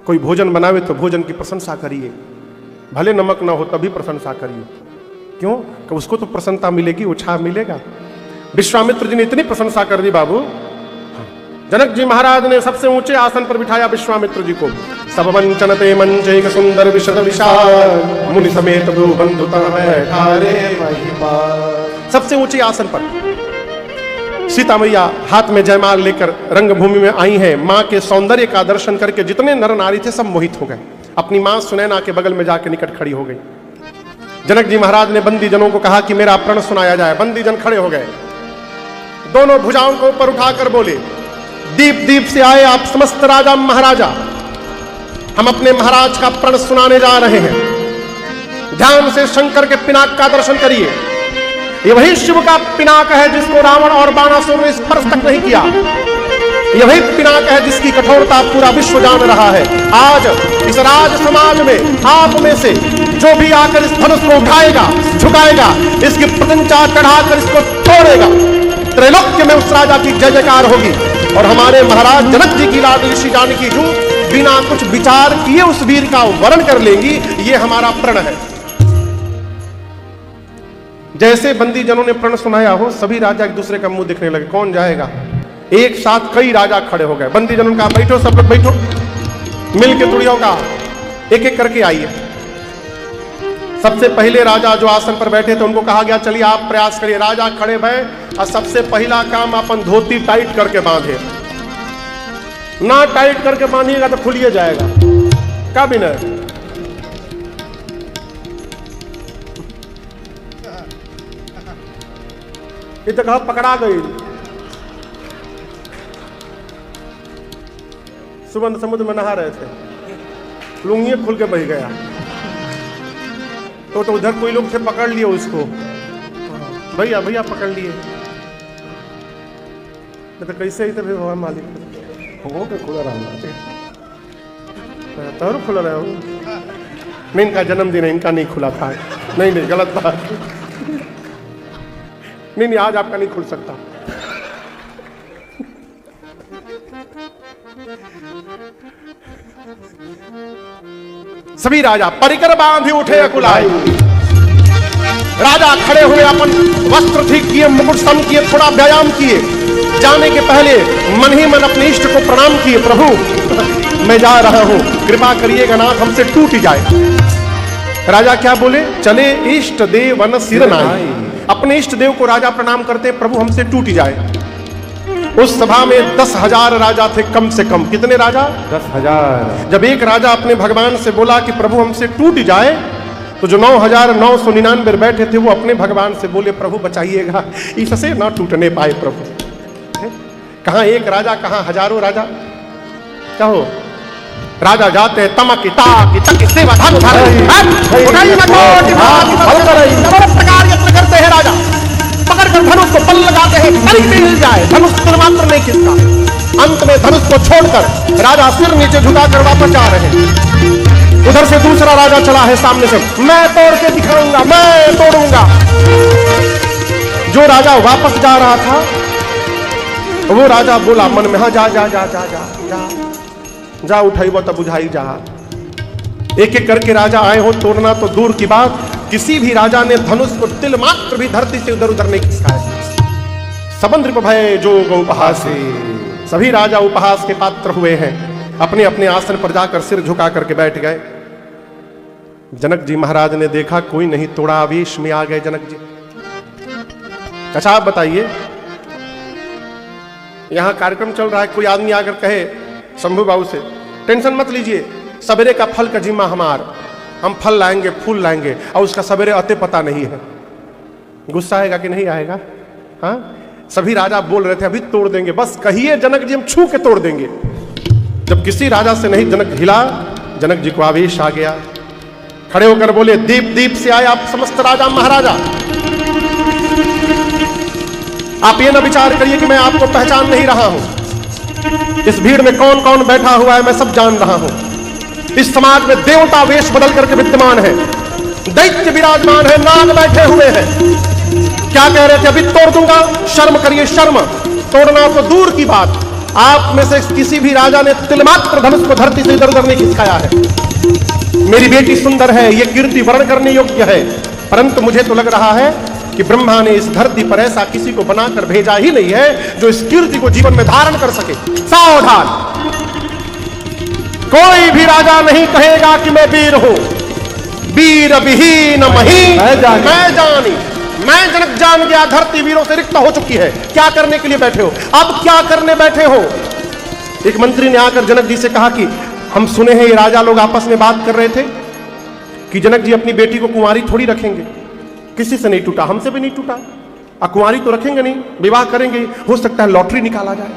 कोई भोजन बनावे तो भोजन की प्रशंसा करिए, भले नमक ना हो तभी प्रशंसा करिए। क्यों? कि उसको तो प्रसन्नता मिलेगी, उत्साह मिलेगा। विश्वामित्र जी ने इतनी प्रशंसा कर दी बाबू, जनक जी महाराज ने सबसे ऊंचे आसन पर बिठाया विश्वामित्र जी को। सब वंचनते मंचैक सुंदर विशद विशाल, मुनि समेत बंधु सबसे ऊंचे आसन पर सीता मैया हाथ में जयमाल लेकर रंगभूमि में आई हैं। माँ के सौंदर्य का दर्शन करके जितने नर नारी थे सब मोहित हो गए। अपनी माँ सुनैना के बगल में जाके निकट खड़ी हो गई। जनक जी महाराज ने बंदी जनों को कहा कि मेरा प्रण सुनाया जाए। बंदी जन खड़े हो गए, दोनों भुजाओं को ऊपर उठाकर बोले, दीप दीप से आए आप समस्त राजा महाराजा, हम अपने महाराज का प्रण सुनाने जा रहे हैं। ध्यान से शंकर के पिनाक का दर्शन करिए। ये वही शिव का पिनाक है जिसको रावण और बाणासुर ने स्पर्श तक नहीं किया। ये वही पिनाक है जिसकी कठोरता पूरा विश्व जान रहा है। आज इस राज समाज में आप में से जो भी आकर इस धनुष को उठाएगा, झुकाएगा, इसकी प्रत्यंचा चढ़ाकर इसको तोड़ेगा, त्रैलोक्य में उस राजा की जय जयकार होगी। और हमारे महाराज जनक जी की लाडली श्री जानकी जो बिना कुछ विचार किए उस वीर का वर्ण कर लेंगी, ये हमारा प्रण है। जैसे बंदी जनों ने प्रण सुनाया हो, सभी राजा एक दूसरे का मुंह दिखने लगे, कौन जाएगा। एक साथ कई राजा खड़े हो गए। बंदी जनों का बैठो, सब लोग बैठो, मिल के तुड़ियों का एक एक करके आइए। सबसे पहले राजा जो आसन पर बैठे थे उनको कहा गया चलिए आप प्रयास करिए। राजा खड़े भय और सबसे पहला काम अपन धोती टाइट करके बांधे। ना टाइट करके बांधिएगा तो खुलिए जाएगा। क्या बिना ये तो कहा पकड़ा गई। सुबह समुद्र में नहा रहे थे, लुंगी खुल के बह गया, तो उधर कोई लोग थे पकड़ लिए उसको, भैया भैया पकड़ लिए। तो कैसे ही थे भगवान मालिक हो के खुला रहा तो खुला रहा हूँ। नहीं, इनका जन्मदिन है, इनका नहीं खुला था। नहीं गलत बात। नहीं आज आपका नहीं खुल सकता। सभी राजा परिकर बांधे उठे अकुलाए। राजा खड़े हुए, अपन वस्त्र ठीक किए, मुकुट सम किए, थोड़ा व्यायाम किए। जाने के पहले मन ही मन अपने इष्ट को प्रणाम किए। प्रभु मैं जा रहा हूं, कृपा करिएगा नाथ हमसे टूट जाए। राजा क्या बोले? चले इष्ट देव सिर नाई। अपने इष्ट देव को राजा प्रणाम करते, प्रभु हमसे टूट जाए। उस सभा में 10,000 राजा थे कम से कम। कितने राजा? 10,000। जब एक राजा अपने भगवान से बोला कि प्रभु हमसे टूट जाए, तो जो 9,999 बैठे थे वो अपने भगवान से बोले प्रभु बचाइएगा, इससे ना टूटने पाए प्रभु। कहां एक राजा, कहां हजारों राजा। क्या हो? राजा जाते हैं तमक ताक तक सेवा धन प्रकार यत्न करते हैं। राजा पकड़कर धनुष को बल लगाते हैं, कहीं भी हिल जाए, धनुष मात्र नहीं खिसका। अंत में धनुष को छोड़कर राजा सिर नीचे झुकाकर वापस जा रहे हैं। उधर से दूसरा राजा चला है सामने से, मैं तोड़ के दिखाऊंगा, मैं तोड़ूंगा। जो राजा वापस जा रहा था वो राजा बोला मन में, हाँ जा जा जा जा जा जा जा, उठाई वो तब बुझाई जा। एक एक करके राजा आए हो, तोड़ना तो दूर की बात, किसी भी राजा ने धनुष को तिल मात्र भी धरती से उधर उधर नहीं खिसकाया। सबंद्र भय जोग उपहासे, सभी राजा उपहास के पात्र हुए हैं, अपने अपने आसन पर जाकर सिर झुका करके बैठ गए। जनक जी महाराज ने देखा कोई नहीं तोड़ा, आवेश में आ गए जनक जी। अच्छा आप बताइए, यहां कार्यक्रम चल रहा है, कोई आदमी आकर कहे शंभू बाबू से टेंशन मत लीजिए, सवेरे का फल का जिम्मा हमार, हम फल लाएंगे फूल लाएंगे, और उसका सवेरे अते पता नहीं है, गुस्सा आएगा कि नहीं आएगा? हाँ, सभी राजा बोल रहे थे अभी तोड़ देंगे, बस कहिए जनक जी हम छू के तोड़ देंगे। जब किसी राजा से नहीं जनक हिला, जनक जी को आवेश आ गया, खड़े होकर बोले दीप दीप से आए आप समस्त राजा महाराजा, आप ये ना विचार करिए कि मैं आपको पहचान नहीं रहा हूं, इस भीड़ में कौन कौन बैठा हुआ है मैं सब जान रहा हूं। इस समाज में देवता वेश बदल करके विद्यमान है, दैत्य विराजमान है, नाग बैठे हुए हैं। क्या कह रहे थे? अभी तोड़ दूंगा, शर्म करिए शर्म, तोड़ना तो दूर की बात, आप में से किसी भी राजा ने तिलमात्र धनुष को धरती से इधर उधर नहीं खिसकाया है। मेरी बेटी सुंदर है, यह कीर्ति वर्ण करने योग्य है, परंतु मुझे तो लग रहा है कि ब्रह्मा ने इस धरती पर ऐसा किसी को बनाकर भेजा ही नहीं है जो इस कीर्ति को जीवन में धारण कर सके। सावधान, कोई भी राजा नहीं कहेगा कि मैं वीर हूं, वीर विहीन मही मैं जानी, मैं जनक जान गया, धरती वीरों से रिक्त हो चुकी है। क्या करने के लिए बैठे हो? अब क्या करने बैठे हो? एक मंत्री ने आकर जनक जी से कहा कि हम सुने हैं ये राजा लोग आपस में बात कर रहे थे कि जनक जी अपनी बेटी को कुंवारी थोड़ी रखेंगे। किसी से नहीं टूटा, हमसे भी नहीं टूटा, कुंवारी तो रखेंगे नहीं, विवाह करेंगे, हो सकता है लॉटरी निकाला जाए,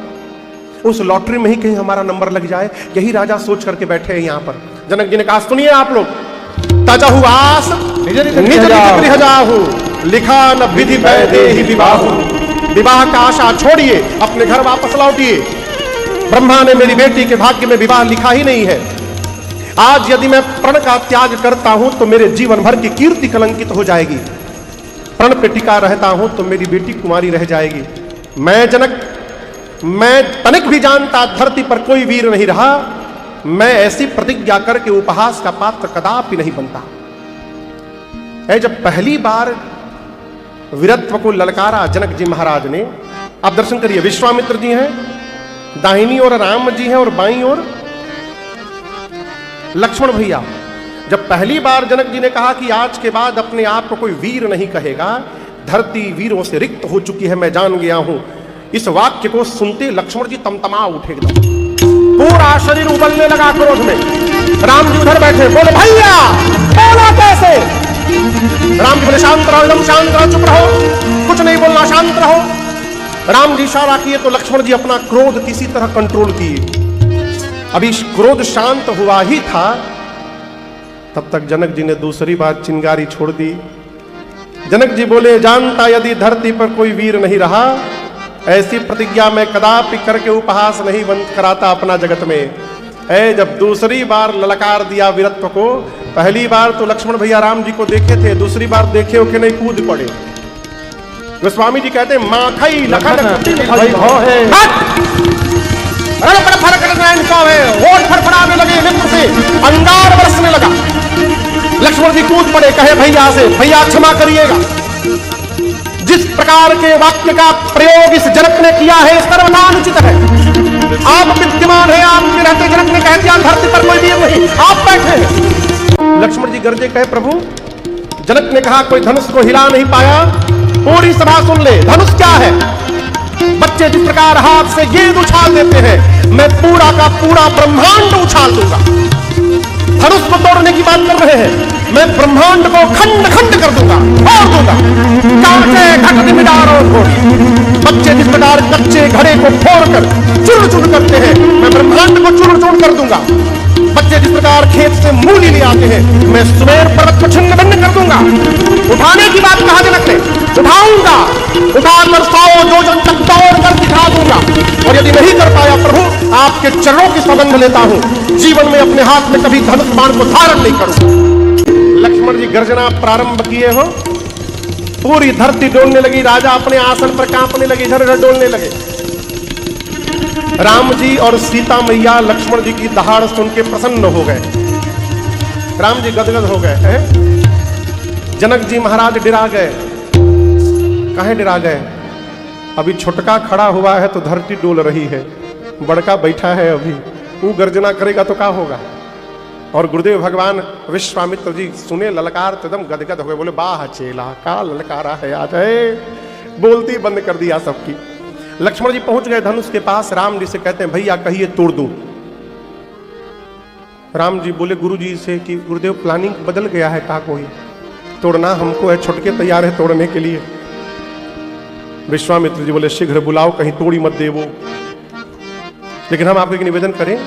उस लॉटरी में ही कहीं हमारा नंबर लग जाए, यही राजा सोच करके बैठे हैं यहां पर। जनक जी ने कहा सुनिए आप लोग, तजहु आस निज निज गृह जाहु, लिखा न विधि वैदेहि विवाहु, विवाह का आशा छोड़िए, अपने घर वापस लौटिए। ब्रह्मा ने मेरी बेटी के भाग्य में विवाह लिखा ही नहीं है। आज यदि मैं प्रण का त्याग करता हूं तो मेरे जीवन भर की कीर्ति कलंकित हो जाएगी, प्रण पे टिका रहता हूं तो मेरी बेटी कुमारी रह जाएगी। मैं जनक, मैं तनिक भी जानता धरती पर कोई वीर नहीं रहा, मैं ऐसी प्रतिज्ञा करके उपहास का पात्र कदापि नहीं बनता। जब पहली बार वीरत्व को ललकारा जनक जी महाराज ने, आप दर्शन करिए, विश्वामित्र जी हैं, दाहिनी ओर राम जी हैं और बाईं ओर लक्ष्मण भैया। जब पहली बार जनक जी ने कहा कि आज के बाद अपने आप को कोई वीर नहीं कहेगा, धरती वीरों से रिक्त हो चुकी है, मैं जान गया हूं, इस वाक्य को सुनते लक्ष्मण जी तमतमा उठे एकदम, पूरा शरीर उबलने लगा क्रोध में। राम जी उधर बैठे, बोले भैया बोला कैसे? राम जी बोले शांत रहो, एकदम शांत रहो, चुप रहो, कुछ नहीं बोलना, शांत रहो। राम जी इशारा किए तो लक्ष्मण जी अपना क्रोध किसी तरह कंट्रोल किए। अभी क्रोध शांत हुआ ही था, तब तक जनक जी ने दूसरी बार चिंगारी छोड़ दी। जनक जी बोले जानता यदि धरती पर कोई वीर नहीं रहा, ऐसी प्रतिज्ञा मैं कदापि करके उपहास नहीं बंद कराता अपना जगत में। जब दूसरी बार ललकार दिया वीरत्व को, पहली बार तो लक्ष्मण भैया राम जी को देखे थे, दूसरी बार देखे हो कि नहीं कूद पड़े। गोस्वामी जी कहते माखई लखन फड़फड़ाने लगे, नेत्र से अंगार बरसने लगा। लक्ष्मण जी कूद पड़े, कहे भैया से, भैया क्षमा करिएगा, जिस प्रकार के वाक्य का प्रयोग इस जनक ने किया है सर्वथा अनुचित है। आप विद्यमान है, आप में रहते जनक ने कह दिया धरती पर कोई वीर नहीं, आप बैठे हैं। लक्ष्मण जी गरजे, कहे प्रभु, जनक ने कहा कोई धनुष को हिला नहीं पाया, पूरी सभा सुन ले, धनुष क्या है? बच्चे जिस प्रकार हाथ से गेंद उछाल देते हैं, मैं पूरा का पूरा ब्रह्मांड उछाल दूंगा। धनुष को तोड़ने की बात कर रहे हैं, मैं ब्रह्मांड को खंड खंड कर दूंगा, फोड़ दूंगा। बच्चे जिस प्रकार कच्चे घड़े को फोड़कर चूर्ण चूर्ण करते हैं, मैं ब्रह्मांड को चूर्ण चूर्ण कर दूंगा। बच्चे जिस प्रकार खेत से मूली ले आते हैं, मैं सुमेर पर्वत को छिन्न भिन्न कर दूंगा। उठाने की बात कहा जनक ने, उठाऊंगा, उठाकर 100 जोजन तक दौड़ कर दिखा दूंगा। और यदि नहीं कर पाया प्रभु, आपके चरणों की सौगंध लेता हूं, जीवन में अपने हाथ में कभी धनुष बाण को धारण नहीं करूं। लक्ष्मण जी गर्जना प्रारंभ किए हो, पूरी धरती डोलने लगी, राजा अपने आसन पर कांपने लगे, इधर उधर डोलने लगे। राम जी और सीता मैया लक्ष्मण जी की दहाड़ सुन के प्रसन्न हो गए। राम जी गदगद हो गए हैं। जनक जी महाराज डरा गए। काहे डरा गए? अभी छोटका खड़ा हुआ है तो धरती डोल रही है, बड़का बैठा है, अभी वो गर्जना करेगा तो क्या होगा। और गुरुदेव भगवान विश्वामित्र जी सुने ललकार तो एकदम गदगद हो गए, बोले वाह चेला का ललकारा है आज है। बोलती बंद कर दिया सबकी। लक्ष्मण जी पहुंच गए धनुष के पास, राम जी से कहते हैं भैया कहिए तोड़ दूं। राम जी बोले गुरु जी से कि गुरुदेव प्लानिंग बदल गया है, का कोई तोड़ना हमको है, छुटके तैयार है तोड़ने के लिए। विश्वामित्र जी बोले शीघ्र बुलाओ, कहीं तोड़ी मत दे वो। लेकिन हम आपको एक निवेदन करें,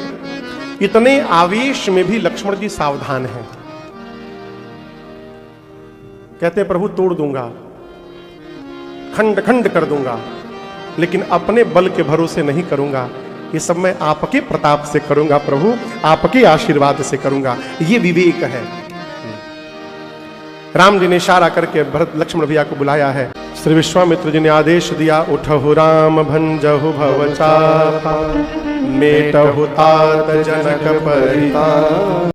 इतने आवेश में भी लक्ष्मण जी सावधान हैं। कहते हैं प्रभु तोड़ दूंगा, खंड खंड कर दूंगा, लेकिन अपने बल के भरोसे नहीं करूंगा, ये सब मैं आपके प्रताप से करूंगा प्रभु, आपके आशीर्वाद से करूंगा। ये विवेक है। राम जी ने इशारा करके भरत लक्ष्मण भैया को बुलाया है। श्री विश्वामित्र जी ने आदेश दिया, उठहु राम भंजहु भव चापा, मेटहु तात जनक परिताप।